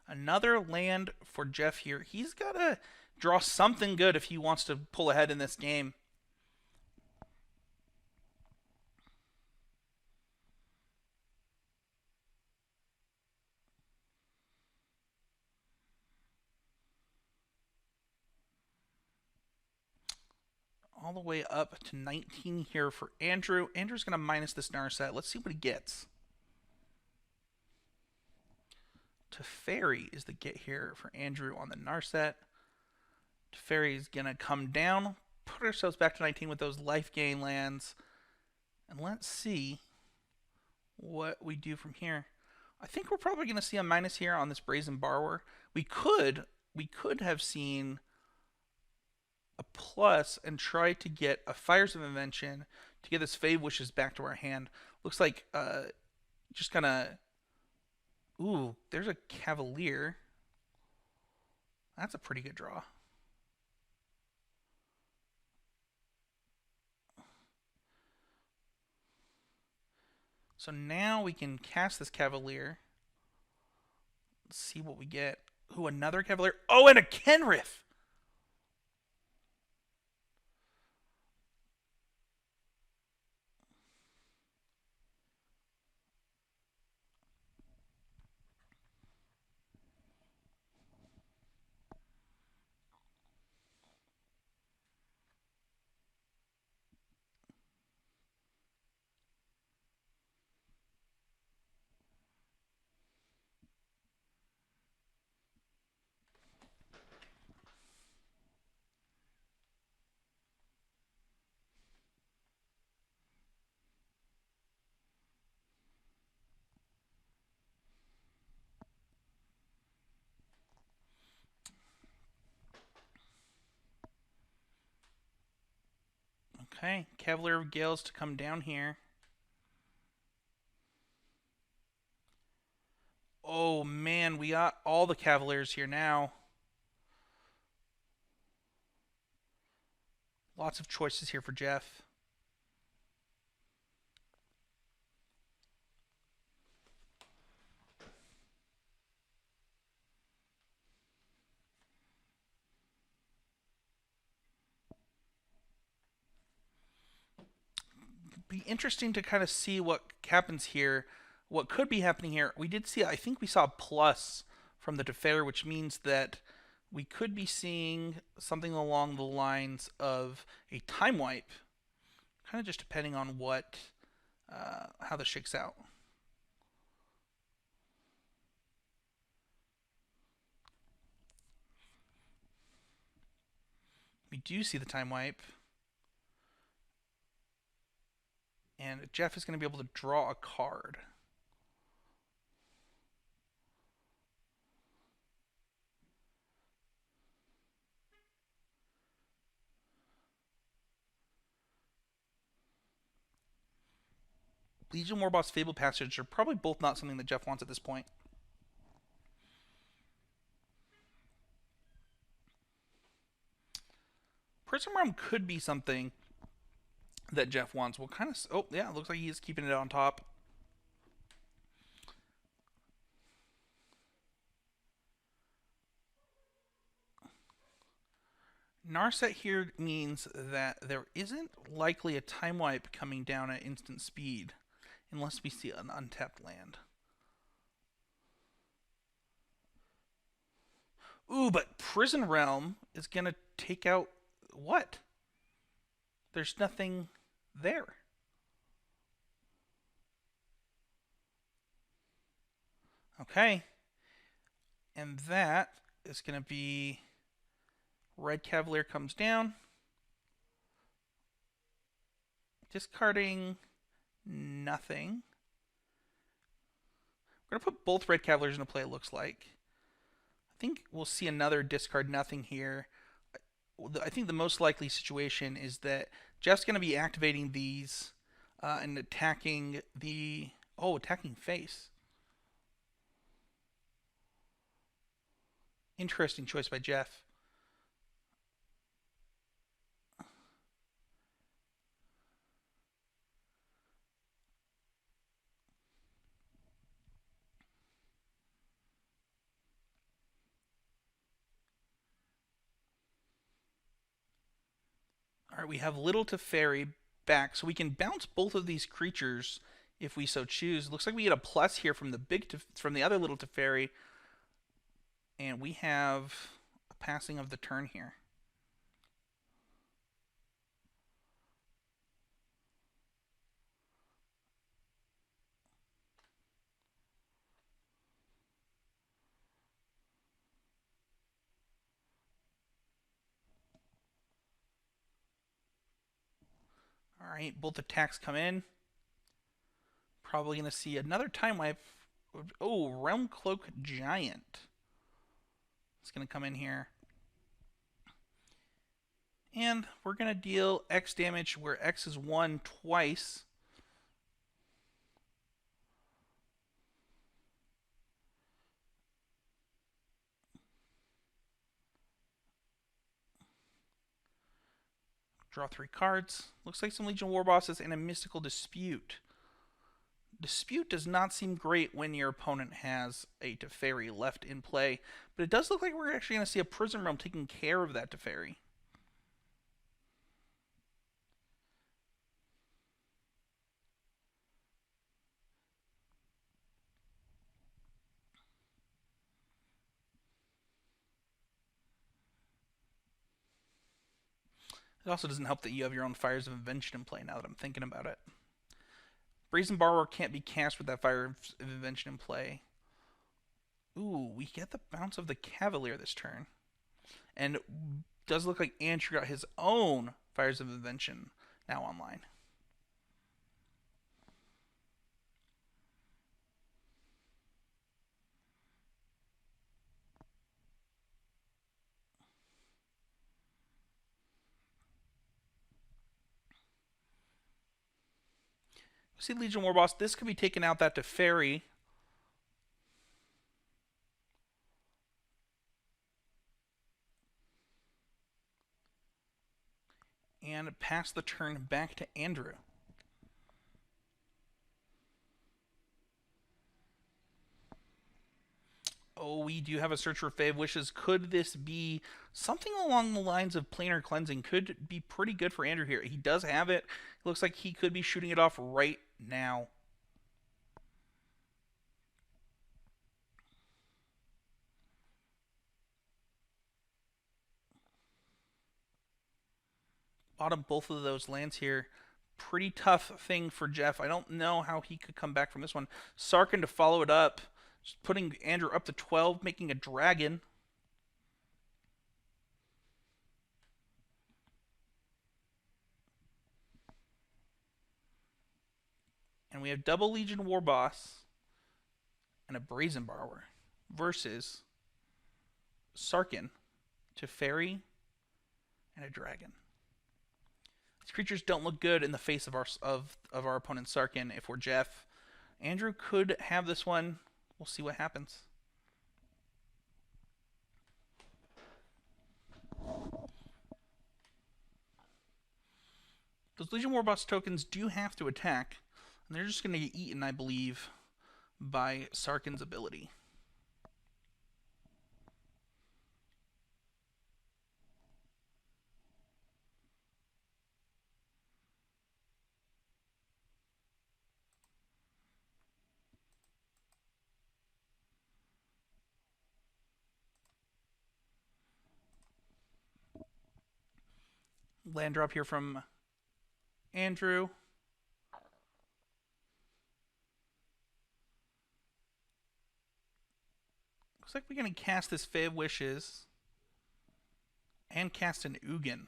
Another land for Jeff here. He's got to draw something good if he wants to pull ahead in this game. All the way up to 19 here for Andrew. Andrew's going to minus this Narset. Let's see what he gets. Teferi is the get here for Andrew on the Narset. Teferi is going to come down. Put ourselves back to 19 with those life gain lands. And let's see what we do from here. I think we're probably going to see a minus here on this Brazen Borrower. We could have seen a plus and try to get a Fires of Invention to get this Fae Wishes back to our hand. Looks like just kind of... Ooh, there's a Cavalier. That's a pretty good draw. So now we can cast this Cavalier. Let's see what we get. Ooh, another Cavalier. Oh, and a Kenrith! Okay, Cavalier of Gales to come down here. Oh man, we got all the Cavaliers here now. Lots of choices here for Jeff. Be interesting to kind of see what happens here. What could be happening here? We did see, I think we saw a plus from the Teferi, which means that we could be seeing something along the lines of a time wipe, kind of just depending on what how this shakes out. We do see the time wipe. And Jeff is going to be able to draw a card. Legion Warboss Fable Passage are probably both not something that Jeff wants at this point. Prism Realm could be something that Jeff wants. We'll kind of. Oh, yeah, it looks like he's keeping it on top. Narset here means that there isn't likely a time wipe coming down at instant speed unless we see an untapped land. Ooh, but Prison Realm is going to take out what? There's nothing there. Okay. And that is going to be Red Cavalier comes down. Discarding nothing. We're going to put both Red Cavaliers into play, it looks like. I think we'll see another discard nothing here. I think the most likely situation is that Jeff's going to be activating these and attacking the... Oh, attacking face. Interesting choice by Jeff. All right, we have Little Teferi back, so we can bounce both of these creatures if we so choose. Looks like we get a plus here from from the other Little Teferi, and we have a passing of the turn here. All right, both attacks come in. Probably going to see another time wipe. Oh, Realm Cloak Giant. It's going to come in here. And we're going to deal X damage where X is 1 twice. Draw 3 cards. Looks like some Legion Warbosses and a Mystical Dispute. Dispute does not seem great when your opponent has a Teferi left in play, but it does look like we're actually going to see a Prison Realm taking care of that Teferi. It also doesn't help that you have your own Fires of Invention in play now that I'm thinking about it. Brazen Borrower can't be cast with that Fire of Invention in play. Ooh, we get the bounce of the Cavalier this turn. And does look like Andrew got his own Fires of Invention now online. See Legion Warboss, this could be taking out that Teferi. And pass the turn back to Andrew. Oh, we do have a search for Fave Wishes. Could this be something along the lines of Planar Cleansing? Could be pretty good for Andrew here. He does have it. It looks like he could be shooting it off right now. Bottom both of those lands here. Pretty tough thing for Jeff. I don't know how he could come back from this one. Sarkhan to follow it up. Just putting Andrew up to 12, making a dragon. And we have double Legion War Boss and a Brazen Borrower versus Sarkin, Teferi, and a Dragon. These creatures don't look good in the face of our opponent Sarkin. If we're Jeff, Andrew could have this one. We'll see what happens. Those Legion Warboss tokens do have to attack, and they're just going to get eaten, I believe, by Sarkin's ability. Land drop here from Andrew. Looks like we're going to cast this Fae of Wishes and cast an Ugin.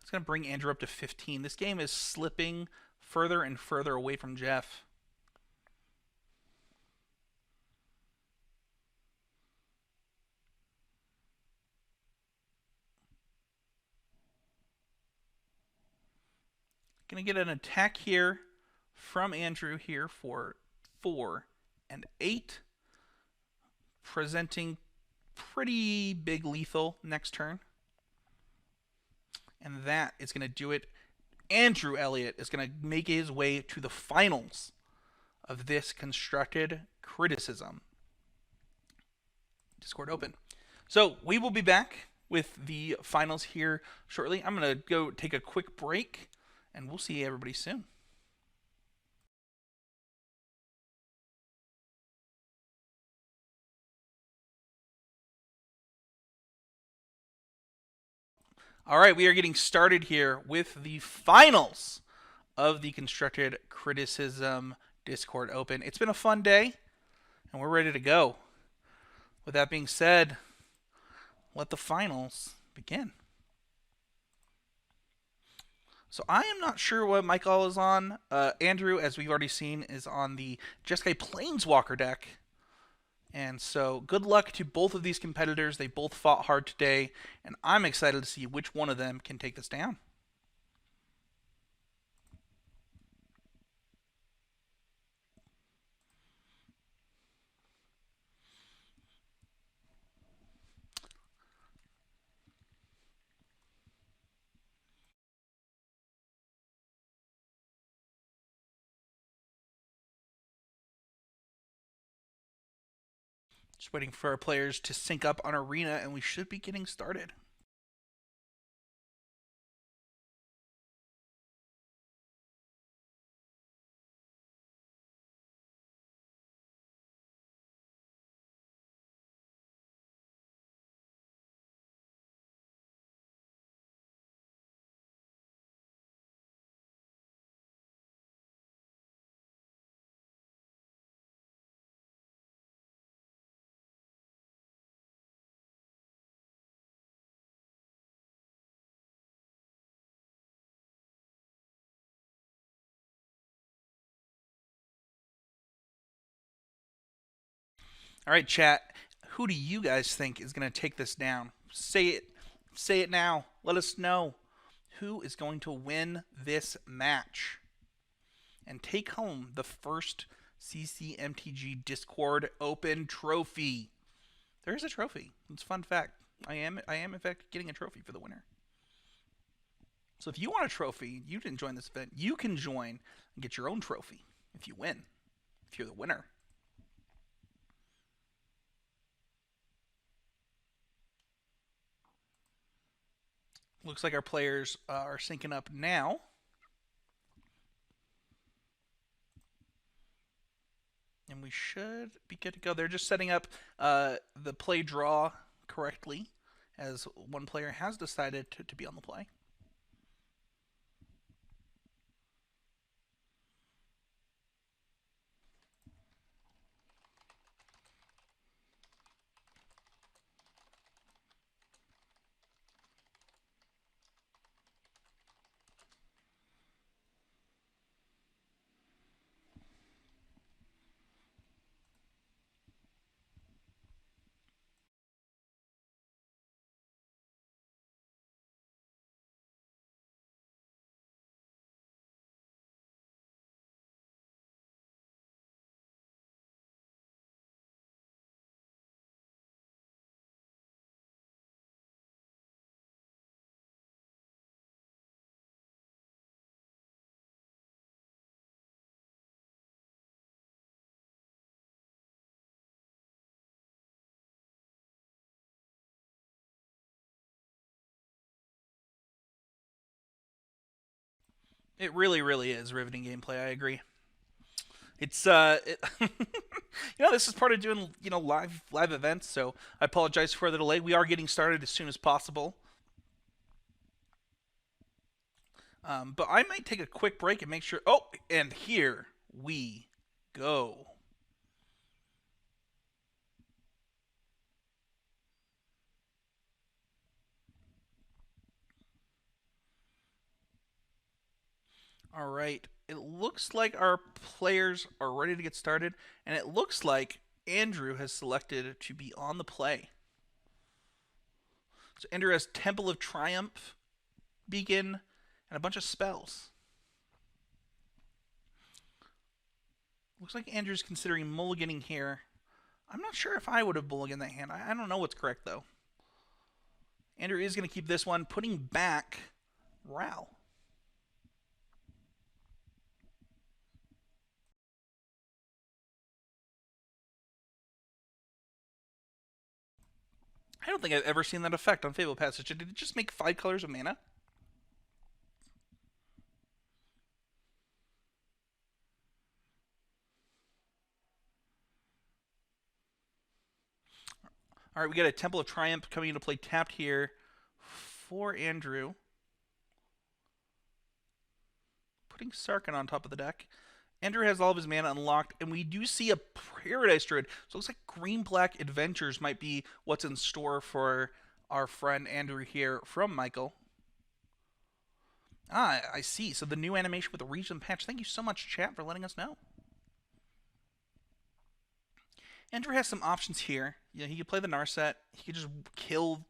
It's going to bring Andrew up to 15. This game is slipping further and further away from Jeff. Going to get an attack here from Andrew here for 4 and 8. Presenting pretty big lethal next turn. And that is going to do it. Andrew Elliott is going to make his way to the finals of this constructed criticism. Discord open. So we will be back with the finals here shortly. I'm going to go take a quick break, and we'll see everybody soon. All right, we are getting started here with the finals of the Constructed Criticism Discord Open. It's been a fun day, and we're ready to go. With that being said, let the finals begin. So I am not sure what Michael is on. Andrew, as we've already seen, is on the Jeskai Planeswalker deck. And so good luck to both of these competitors. They both fought hard today, and I'm excited to see which one of them can take this down. Just waiting for our players to sync up on Arena, and we should be getting started. All right, chat. Who do you guys think is going to take this down? Say it. Say it now. Let us know who is going to win this match and take home the first CCMTG Discord Open trophy. There is a trophy. It's a fun fact. I am in fact getting a trophy for the winner. So if you want a trophy, you didn't join this event, you can join and get your own trophy if you win. If you're the winner. Looks like our players are syncing up now. And we should be good to go. They're just setting up the play draw correctly, as one player has decided to be on the play. It really, really is riveting gameplay. I agree. It's this is part of doing live events. So I apologize for the delay. We are getting started as soon as possible. But I might take a quick break and make sure. Oh, and here we go. All right. It looks like our players are ready to get started, and it looks like Andrew has selected to be on the play. So Andrew has Temple of Triumph, Beacon, and a bunch of spells. Looks like Andrew's considering mulliganing here. I'm not sure if I would have mulliganed that hand. I don't know what's correct, though. Andrew is going to keep this one, putting back Ral. I don't think I've ever seen that effect on Fable Passage. Did it just make 5 colors of mana? All right, we got a Temple of Triumph coming into play tapped here for Andrew. Putting Sarkhan on top of the deck. Andrew has all of his mana unlocked, and we do see a Paradise Druid. So it looks like green-black adventures might be what's in store for our friend Andrew here from Michael. Ah, I see. So the new animation with the region patch. Thank you so much, chat, for letting us know. Andrew has some options here. He could play the Narset. He could just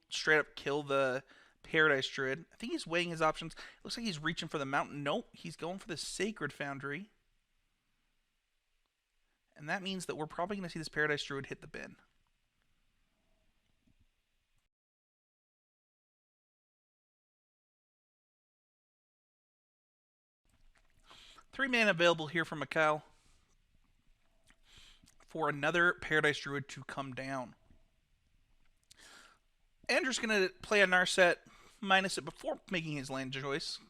straight up kill the Paradise Druid. I think he's weighing his options. It looks like he's reaching for the Mountain. Nope, he's going for the Sacred Foundry. And that means that we're probably going to see this Paradise Druid hit the bin. Three mana available here from Mikhail for another Paradise Druid to come down. Andrew's going to play a Narset, minus it before making his land choice.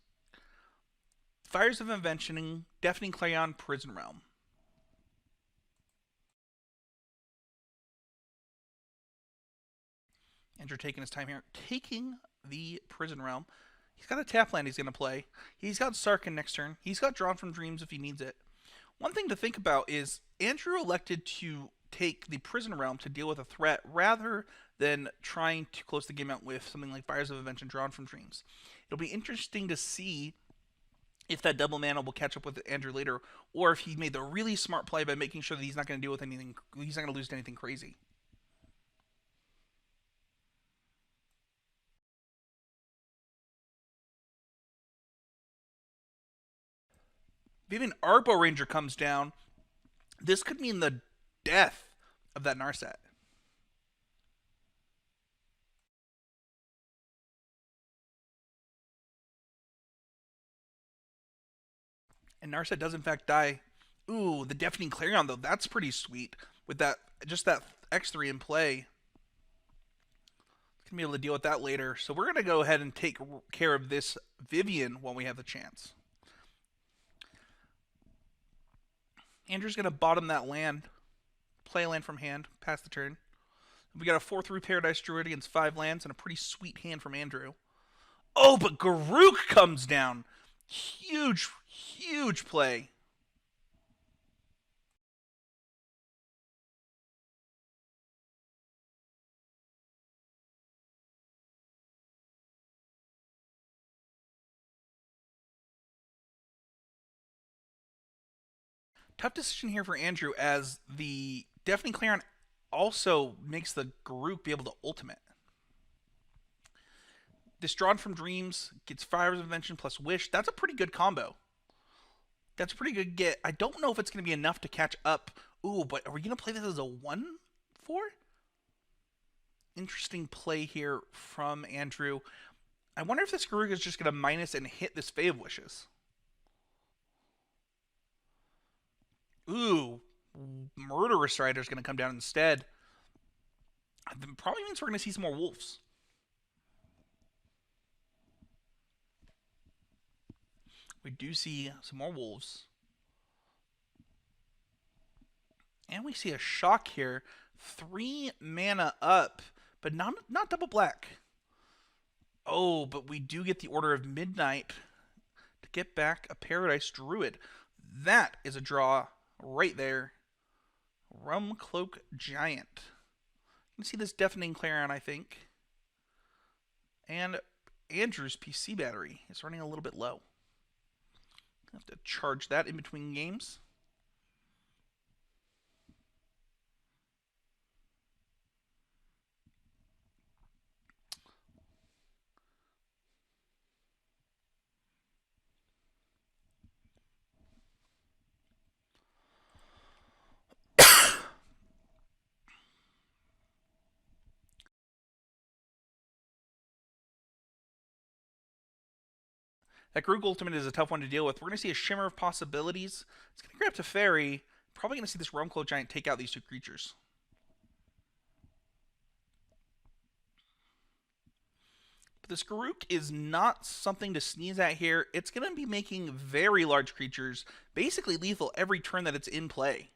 Fires of Inventioning, Deafening Clarion, Prison Realm. Andrew taking his time here, taking the Prison Realm. He's got a tap land he's going to play. He's got Sarkhan next turn. He's got Drawn from Dreams if he needs it. One thing to think about is Andrew elected to take the Prison Realm to deal with a threat rather than trying to close the game out with something like Fires of Invention Drawn from Dreams. It'll be interesting to see if that double mana will catch up with Andrew later, or if he made the really smart play by making sure that he's not going to deal with anything, he's not going to lose to anything crazy. If even Arbo Ranger comes down, this could mean the death of that Narset. And Narset does in fact die. Ooh, the Deafening Clarion though, that's pretty sweet. With that, just that X3 in play. Gonna be able to deal with that later. So we're gonna go ahead and take care of this Vivian when we have the chance. Andrew's gonna bottom that land, play a land from hand, pass the turn. We got a 4/3 Paradise Druid against 5 lands and a pretty sweet hand from Andrew. Oh, but Garruk comes down. Huge, huge play. Tough decision here for Andrew as the Deafening Clarion also makes the Garruk be able to ultimate. This Drawn from Dreams gets Fires of Invention plus Wish. That's a pretty good combo. That's a pretty good get. I don't know if it's going to be enough to catch up. Ooh, but are we going to play this as a 1/4? Interesting play here from Andrew. I wonder if this Garruk is just going to minus and hit this Fae of Wishes. Ooh, Murderous Rider is going to come down instead. That probably means we're going to see some more wolves. We do see some more wolves. And we see a shock here. 3 mana up, but not double black. Oh, but we do get the Order of Midnight to get back a Paradise Druid. That is a draw right there. Rumcloak Giant. You can see this Deafening Clarion, I think. And Andrew's PC battery is running a little bit low. Have to charge that in between games. That Groog Ultimate is a tough one to deal with. We're going to see a Shimmer of Possibilities. It's going to grab Teferi. Probably going to see this Rumcloak Giant take out these 2 creatures. But this Garruk is not something to sneeze at here. It's going to be making very large creatures basically lethal every turn that it's in play.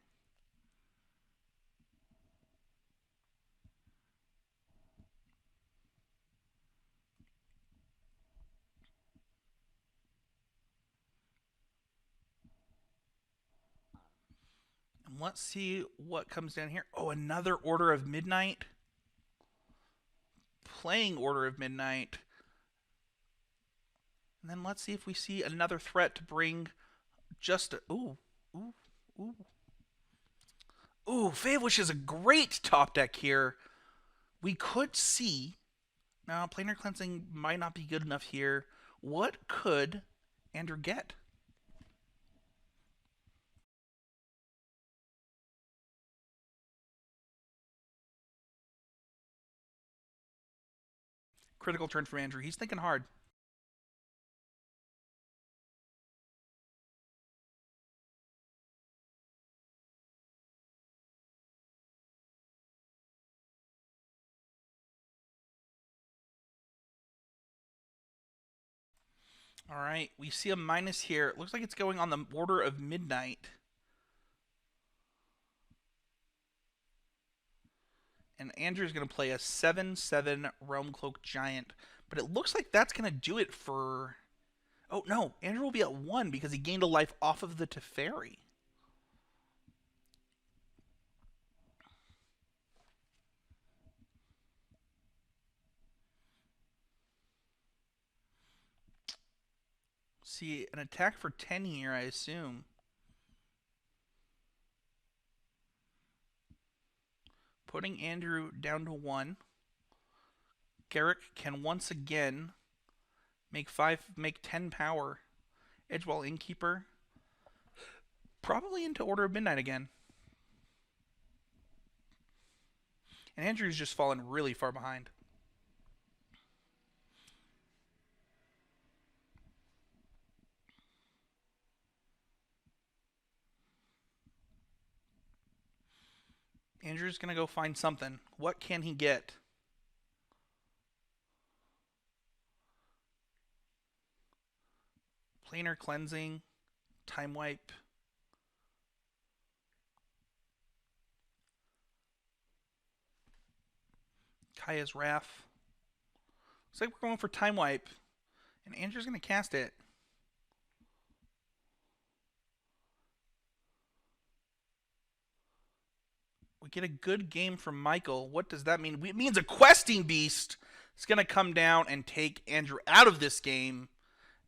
And let's see what comes down here. Oh, another Order of Midnight. Playing Order of Midnight. And then let's see if we see another threat to bring just a... Ooh. Favewish is a great top deck here. We could see... Now, Planar Cleansing might not be good enough here. What could Andrew get? Critical turn from Andrew. He's thinking hard. All right, we see a minus here. It looks like it's going on the Order of Midnight. And Andrew's going to play a 7/7 Realmcloak Giant. But it looks like that's going to do it for... Oh, no. Andrew will be at 1 because he gained a life off of the Teferi. See, an attack for 10 here, I assume. Putting Andrew down to 1. Garruk can once again make 10 power. Edgewall Innkeeper. Probably into Order of Midnight again. And Andrew's just fallen really far behind. Andrew's going to go find something. What can he get? Planar Cleansing. Time Wipe. Kaya's Wrath. Looks like we're going for Time Wipe. And Andrew's going to cast it. We get a good game from Michael. What does that mean? It means a Questing Beast is going to come down and take Andrew out of this game.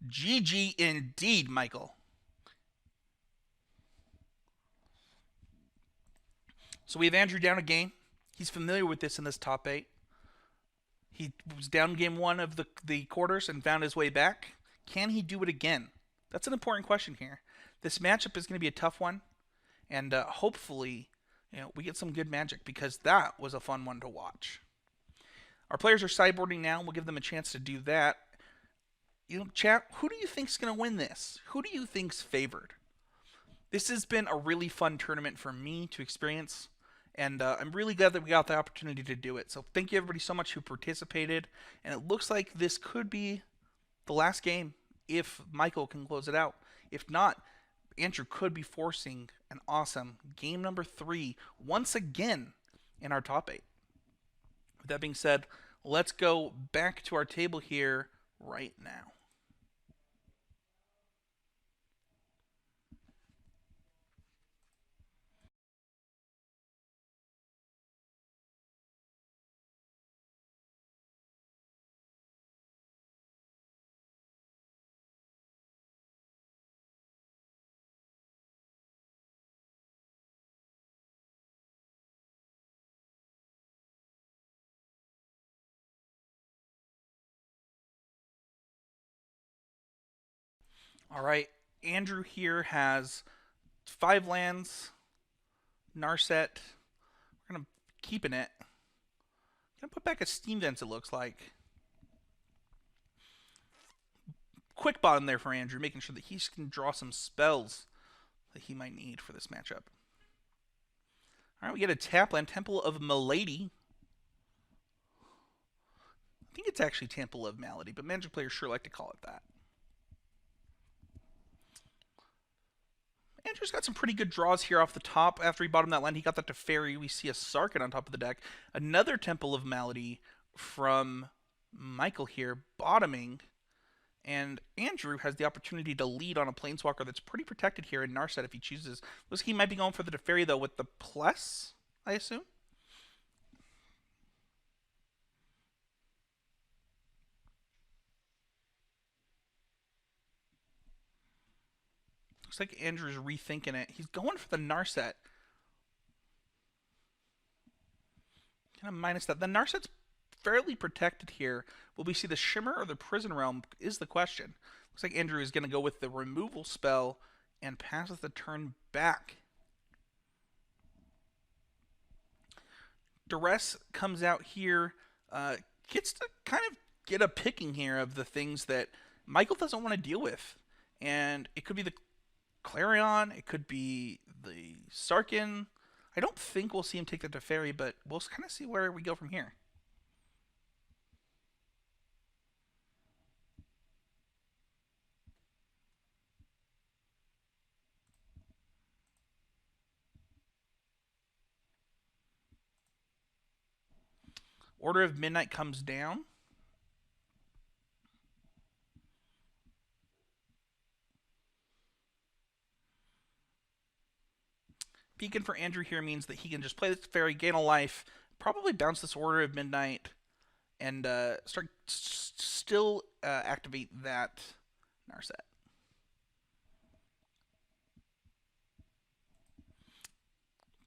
GG indeed, Michael. So we have Andrew down a game. He's familiar with this in this top 8. He was down game 1 of the quarters and found his way back. Can he do it again? That's an important question here. This matchup is going to be a tough one. And hopefully, we get some good magic because that was a fun one to watch. Our players are sideboarding now. We'll give them a chance to do that. Chat, who do you think's going to win this? Who do you think's favored? This has been a really fun tournament for me to experience. And I'm really glad that we got the opportunity to do it. So thank you everybody so much who participated. And it looks like this could be the last game if Michael can close it out. If not, Andrew could be forcing an awesome game number 3 once again in our top 8. With that being said, let's go back to our table here right now. All right, Andrew here has 5 lands, Narset. We're gonna keeping it. Gonna put back a Steam Vents. It looks like. Quick bottom there for Andrew, making sure that he can draw some spells that he might need for this matchup. All right, we get a tap land, Temple of Malady. I think it's actually Temple of Malady, but Magic players sure like to call it that. Andrew's got some pretty good draws here off the top. After he bottomed that land, he got that to Fairy. We see a Sarkhan on top of the deck. Another Temple of Malady from Michael here, bottoming. And Andrew has the opportunity to lead on a Planeswalker that's pretty protected here in Narset if he chooses. Looks like he might be going for the Teferi, though, with the plus, I assume. Looks like Andrew's rethinking it. He's going for the Narset. Kind of minus that. The Narset's fairly protected here. Will we see the Shimmer or the Prison Realm is the question. Looks like Andrew is going to go with the removal spell and passes the turn back. Duress comes out here, gets to kind of get a picking here of the things that Michael doesn't want to deal with. And it could be the Clarion, it could be the Sarkhan. I don't think we'll see him take the Teferi, but we'll kind of see where we go from here. Order of Midnight comes down. Beacon for Andrew here means that he can just play this Fairy, gain a life, probably bounce this Order of Midnight, and still activate that Narset.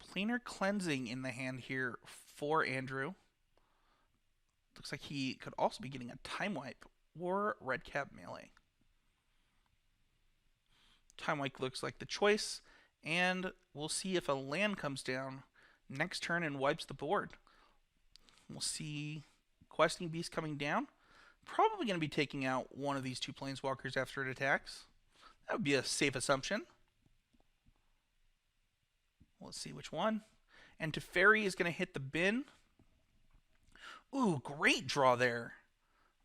Planar Cleansing in the hand here for Andrew. Looks like he could also be getting a Time Wipe or Red Cap Melee. Time Wipe looks like the choice, and we'll see if a land comes down next turn and wipes the board. We'll see Questing Beast coming down. Probably going to be taking out one of these 2 Planeswalkers after it attacks. That would be a safe assumption. Let's see which one. And Teferi is going to hit the bin. Ooh, great draw there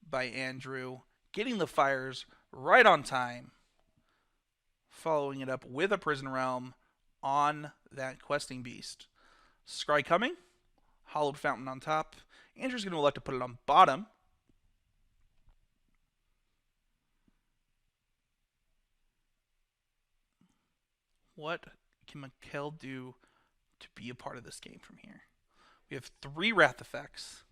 by Andrew. Getting the fires right on time. Following it up with a Prison Realm on that Questing Beast. Scry coming. Hollowed Fountain on top. Andrew's going to elect to put it on bottom. What can Mikhail do to be a part of this game from here? We have 3 Wrath effects.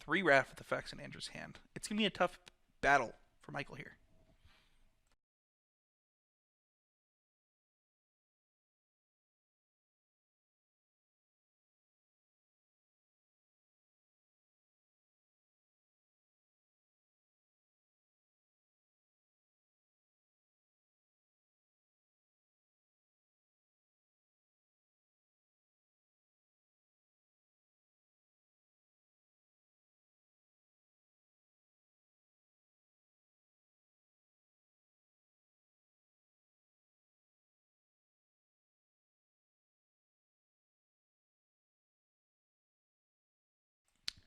3 Wrath effects in Andrew's hand. It's going to be a tough battle for Michael here.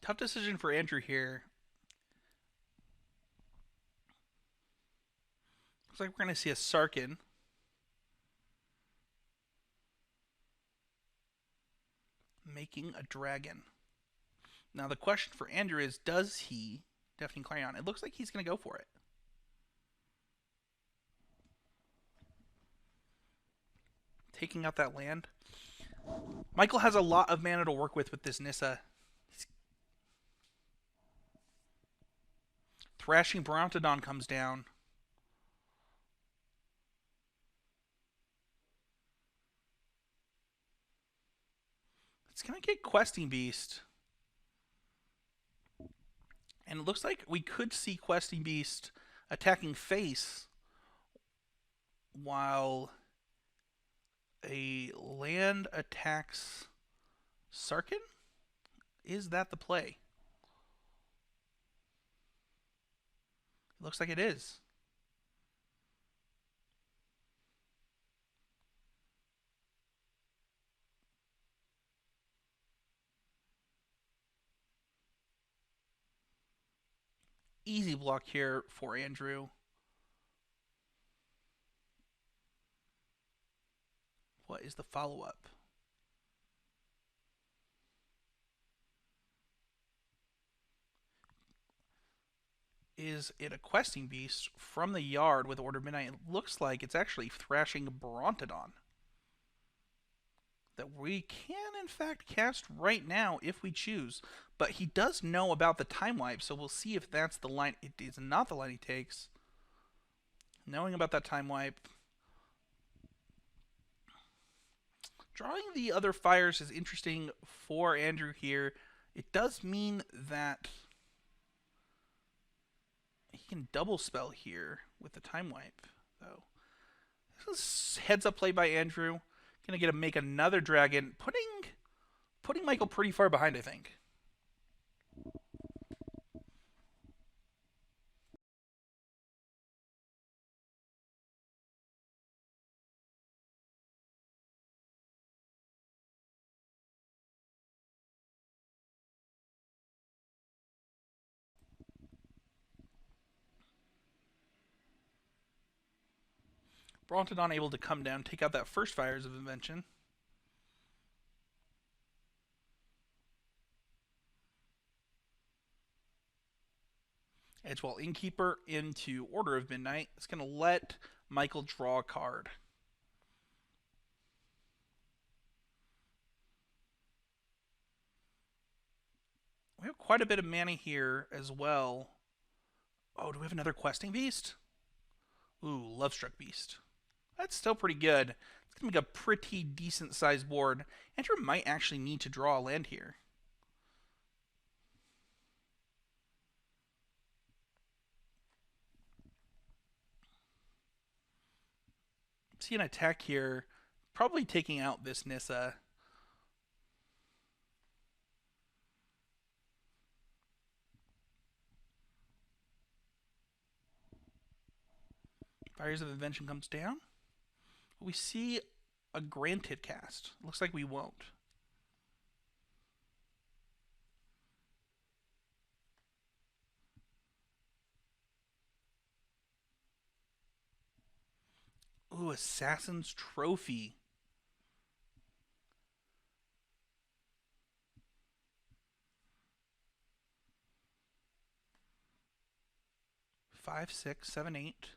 Tough decision for Andrew here. Looks like we're going to see a Sarkin making a dragon. Now the question for Andrew is, does he Deafening Clarion? It looks like he's going to go for it. Taking out that land. Michael has a lot of mana to work with this Nissa. Thrashing Brontodon comes down. It's going to get Questing Beast. And it looks like we could see Questing Beast attacking face while a land attacks Sarkin? Is that the play? It looks like it is. Easy block here for Andrew. What is the follow-up? Is it a Questing Beast from the yard with Order of Midnight? It looks like it's actually Thrashing Brontodon that we can, in fact, cast right now if we choose. But he does know about the time wipe, so we'll see if that's the line. It is not the line he takes. Knowing about that time wipe. Drawing the other fires is interesting for Andrew here. It does mean that he can double spell here with the time wipe, though. This is heads up play by Andrew. Gonna get to make another dragon, putting Michael pretty far behind, I think. Brontodon able to come down, take out that first Fires of Invention. Edgewall Innkeeper into Order of Midnight. It's going to let Michael draw a card. We have quite a bit of mana here as well. Oh, do we have another Questing Beast? Ooh, Lovestruck Beast. That's still pretty good. It's going to make a pretty decent sized board. Andrew might actually need to draw a land here. See an attack here, probably taking out this Nissa. Fires of Invention comes down. We see a Granted cast. Looks like we won't. Ooh, Assassin's Trophy. Five, six, seven, 8.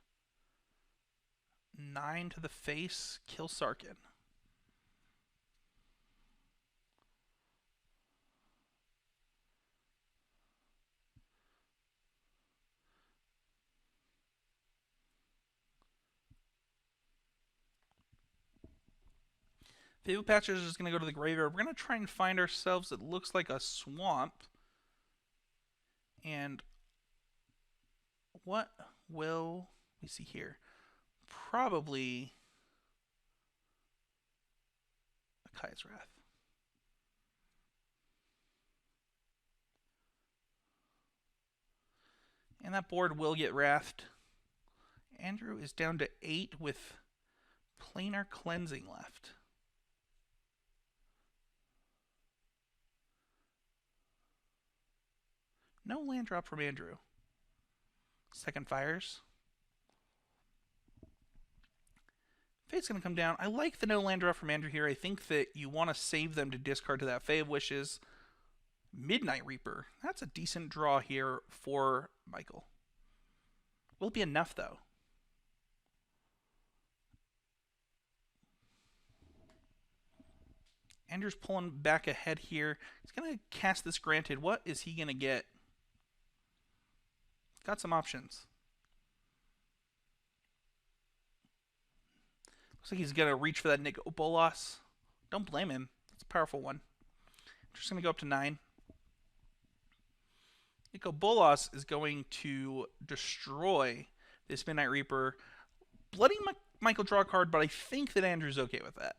9 to the face. Kill Sarkin. Fable Patches is going to go to the graveyard. We're going to try and find ourselves, it looks like a swamp. And what will we see here? Probably a Kaya's Wrath. And that board will get wrathed. Andrew is down to 8 with Planar Cleansing left. No land drop from Andrew. Second Fires. Fate's going to come down. I like the no land draw from Andrew here. I think that you want to save them to discard to that Fae of Wishes. Midnight Reaper. That's a decent draw here for Michael. Will it be enough, though? Andrew's pulling back ahead here. He's going to cast this Granted. What is he going to get? Got some options. Looks like he's going to reach for that Nick Bolas. Don't blame him. It's a powerful one. I'm just going to go up to 9. Nico Bolas is going to destroy this Midnight Reaper. Letting Michael draw a card, but I think that Andrew's okay with that.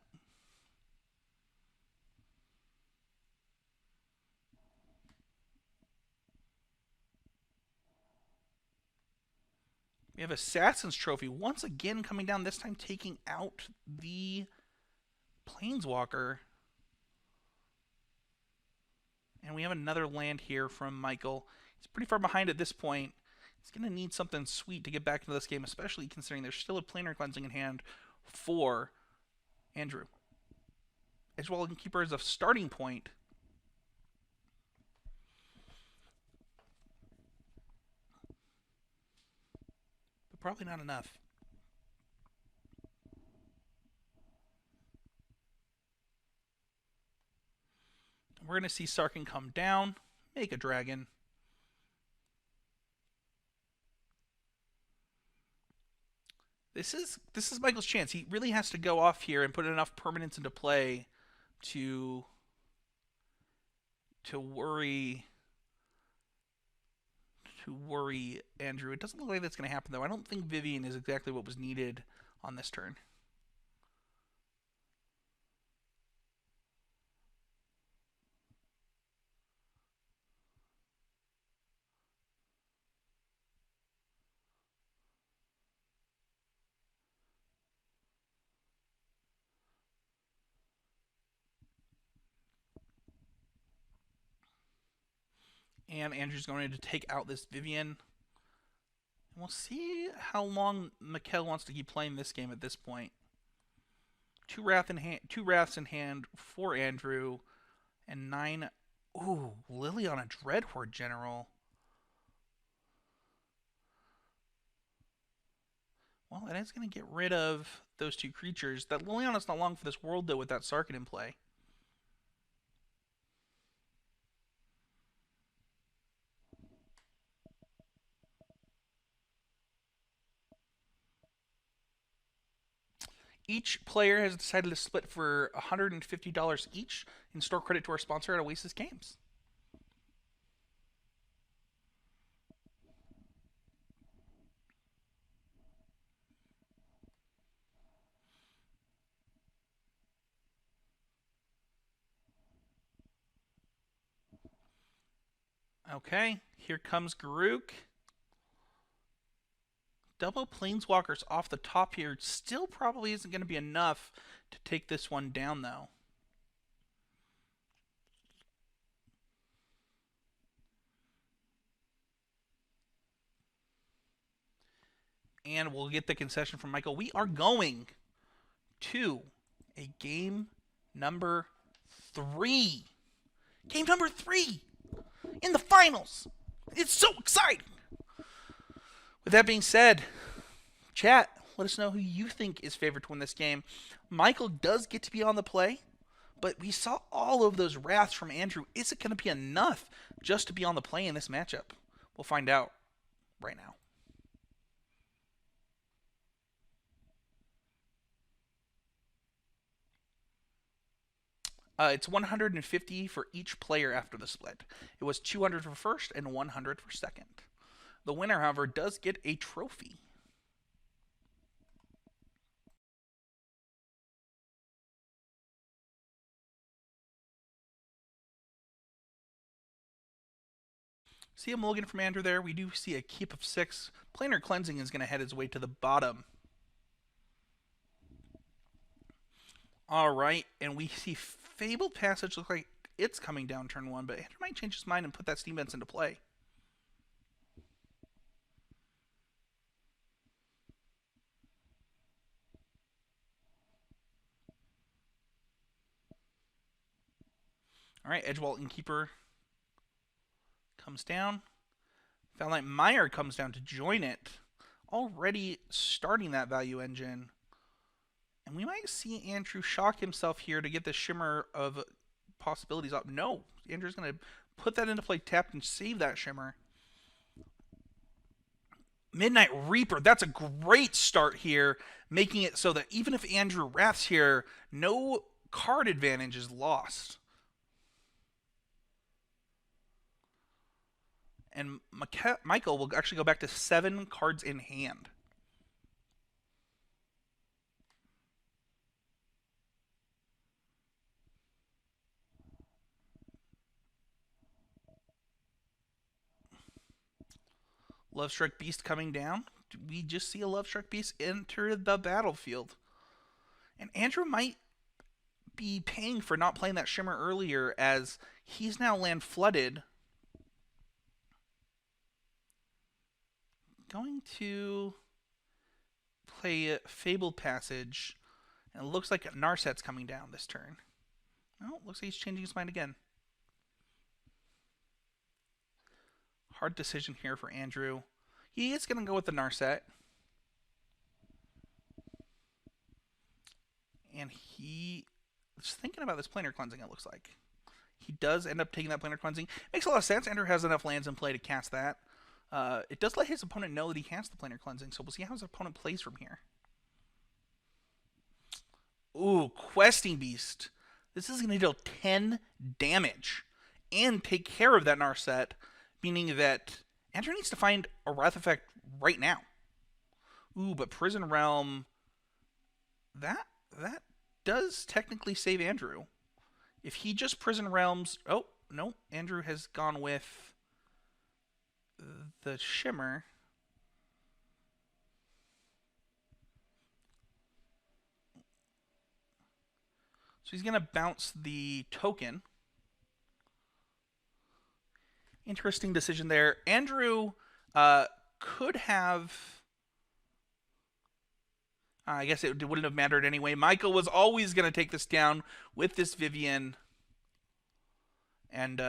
We have Assassin's Trophy once again coming down, this time taking out the Planeswalker. And we have another land here from Michael. He's pretty far behind at this point. He's going to need something sweet to get back into this game, especially considering there's still a Planar Cleansing in hand for Andrew. As well, Keeper is a starting point. But probably not enough. We're going to see Sarkhan come down, make a dragon. This is Michael's chance. He really has to go off here and put enough permanence into play to worry Andrew. It doesn't look like that's going to happen, though. I don't think Vivian is exactly what was needed on this turn. And Andrew's going to take out this Vivian. And we'll see how long Mikkel wants to keep playing this game at this point. Two Wraths in hand for Andrew. And 9. Ooh, Liliana Dreadhorde General. Well, that is going to get rid of those 2 creatures. That Liliana's not long for this world, though, with that Sarkhan in play. Each player has decided to split for $150 each in store credit to our sponsor at Oasis Games. Okay, here comes Garruk. Double Planeswalkers off the top here still probably isn't going to be enough to take this one down, though. And we'll get the concession from Michael. We are going to a game number 3. Game number 3 in the finals. It's so exciting. With that being said, chat, let us know who you think is favored to win this game. Michael does get to be on the play, but we saw all of those wraths from Andrew. Is it going to be enough just to be on the play in this matchup? We'll find out right now. It's 150 for each player after the split. It was 200 for first and 100 for second. The winner, however, does get a trophy. See a mulligan from Andrew there. We do see a keep of 6. Planar Cleansing is going to head its way to the bottom. All right, and we see Fabled Passage look like it's coming down turn 1, but Andrew might change his mind and put that Steam Vents into play. All right, Edgewall Innkeeper comes down. Found Light Mire comes down to join it. Already starting that value engine. And we might see Andrew shock himself here to get the shimmer of possibilities up. No, Andrew's going to put that into play tapped and save that shimmer. Midnight Reaper, that's a great start here, making it so that even if Andrew wraths here, no card advantage is lost. And Michael will actually go back to 7 cards in hand. Lovestruck Beast coming down. We just see a Lovestruck Beast enter the battlefield. And Andrew might be paying for not playing that Shimmer earlier, as he's now land flooded. Going to play Fabled Passage, and it looks like Narset's coming down this turn. Oh, looks like he's changing his mind again. Hard decision here for Andrew. He is going to go with the Narset. And he is thinking about this Planar Cleansing, it looks like. He does end up taking that Planar Cleansing. Makes a lot of sense. Andrew has enough lands in play to cast that. It does let his opponent know that he has the Planar Cleansing, so we'll see how his opponent plays from here. Ooh, Questing Beast. This is going to deal 10 damage and take care of that Narset, meaning that Andrew needs to find a Wrath effect right now. Ooh, but Prison Realm, that does technically save Andrew. If he just Prison Realms... Oh, no. Andrew has gone with the Shimmer. So he's going to bounce the token. Interesting decision there. Andrew could have... I guess it wouldn't have mattered anyway. Michael was always going to take this down with this Vivian. And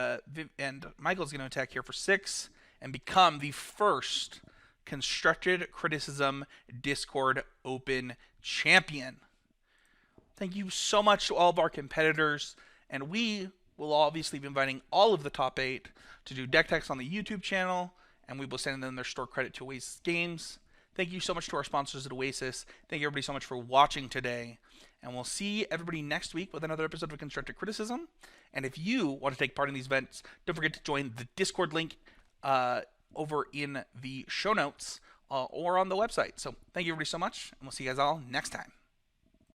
Michael's going to attack here for 6 and become the first Constructed Criticism Discord Open champion. Thank you so much to all of our competitors. And we will obviously be inviting all of the top 8 to do deck techs on the YouTube channel. And we will send them their store credit to Oasis Games. Thank you so much to our sponsors at Oasis. Thank you everybody so much for watching today. And we'll see everybody next week with another episode of Constructed Criticism. And if you want to take part in these events, don't forget to join the Discord link over in the show notes or on the website. So thank you everybody so much, and we'll see you guys all next time.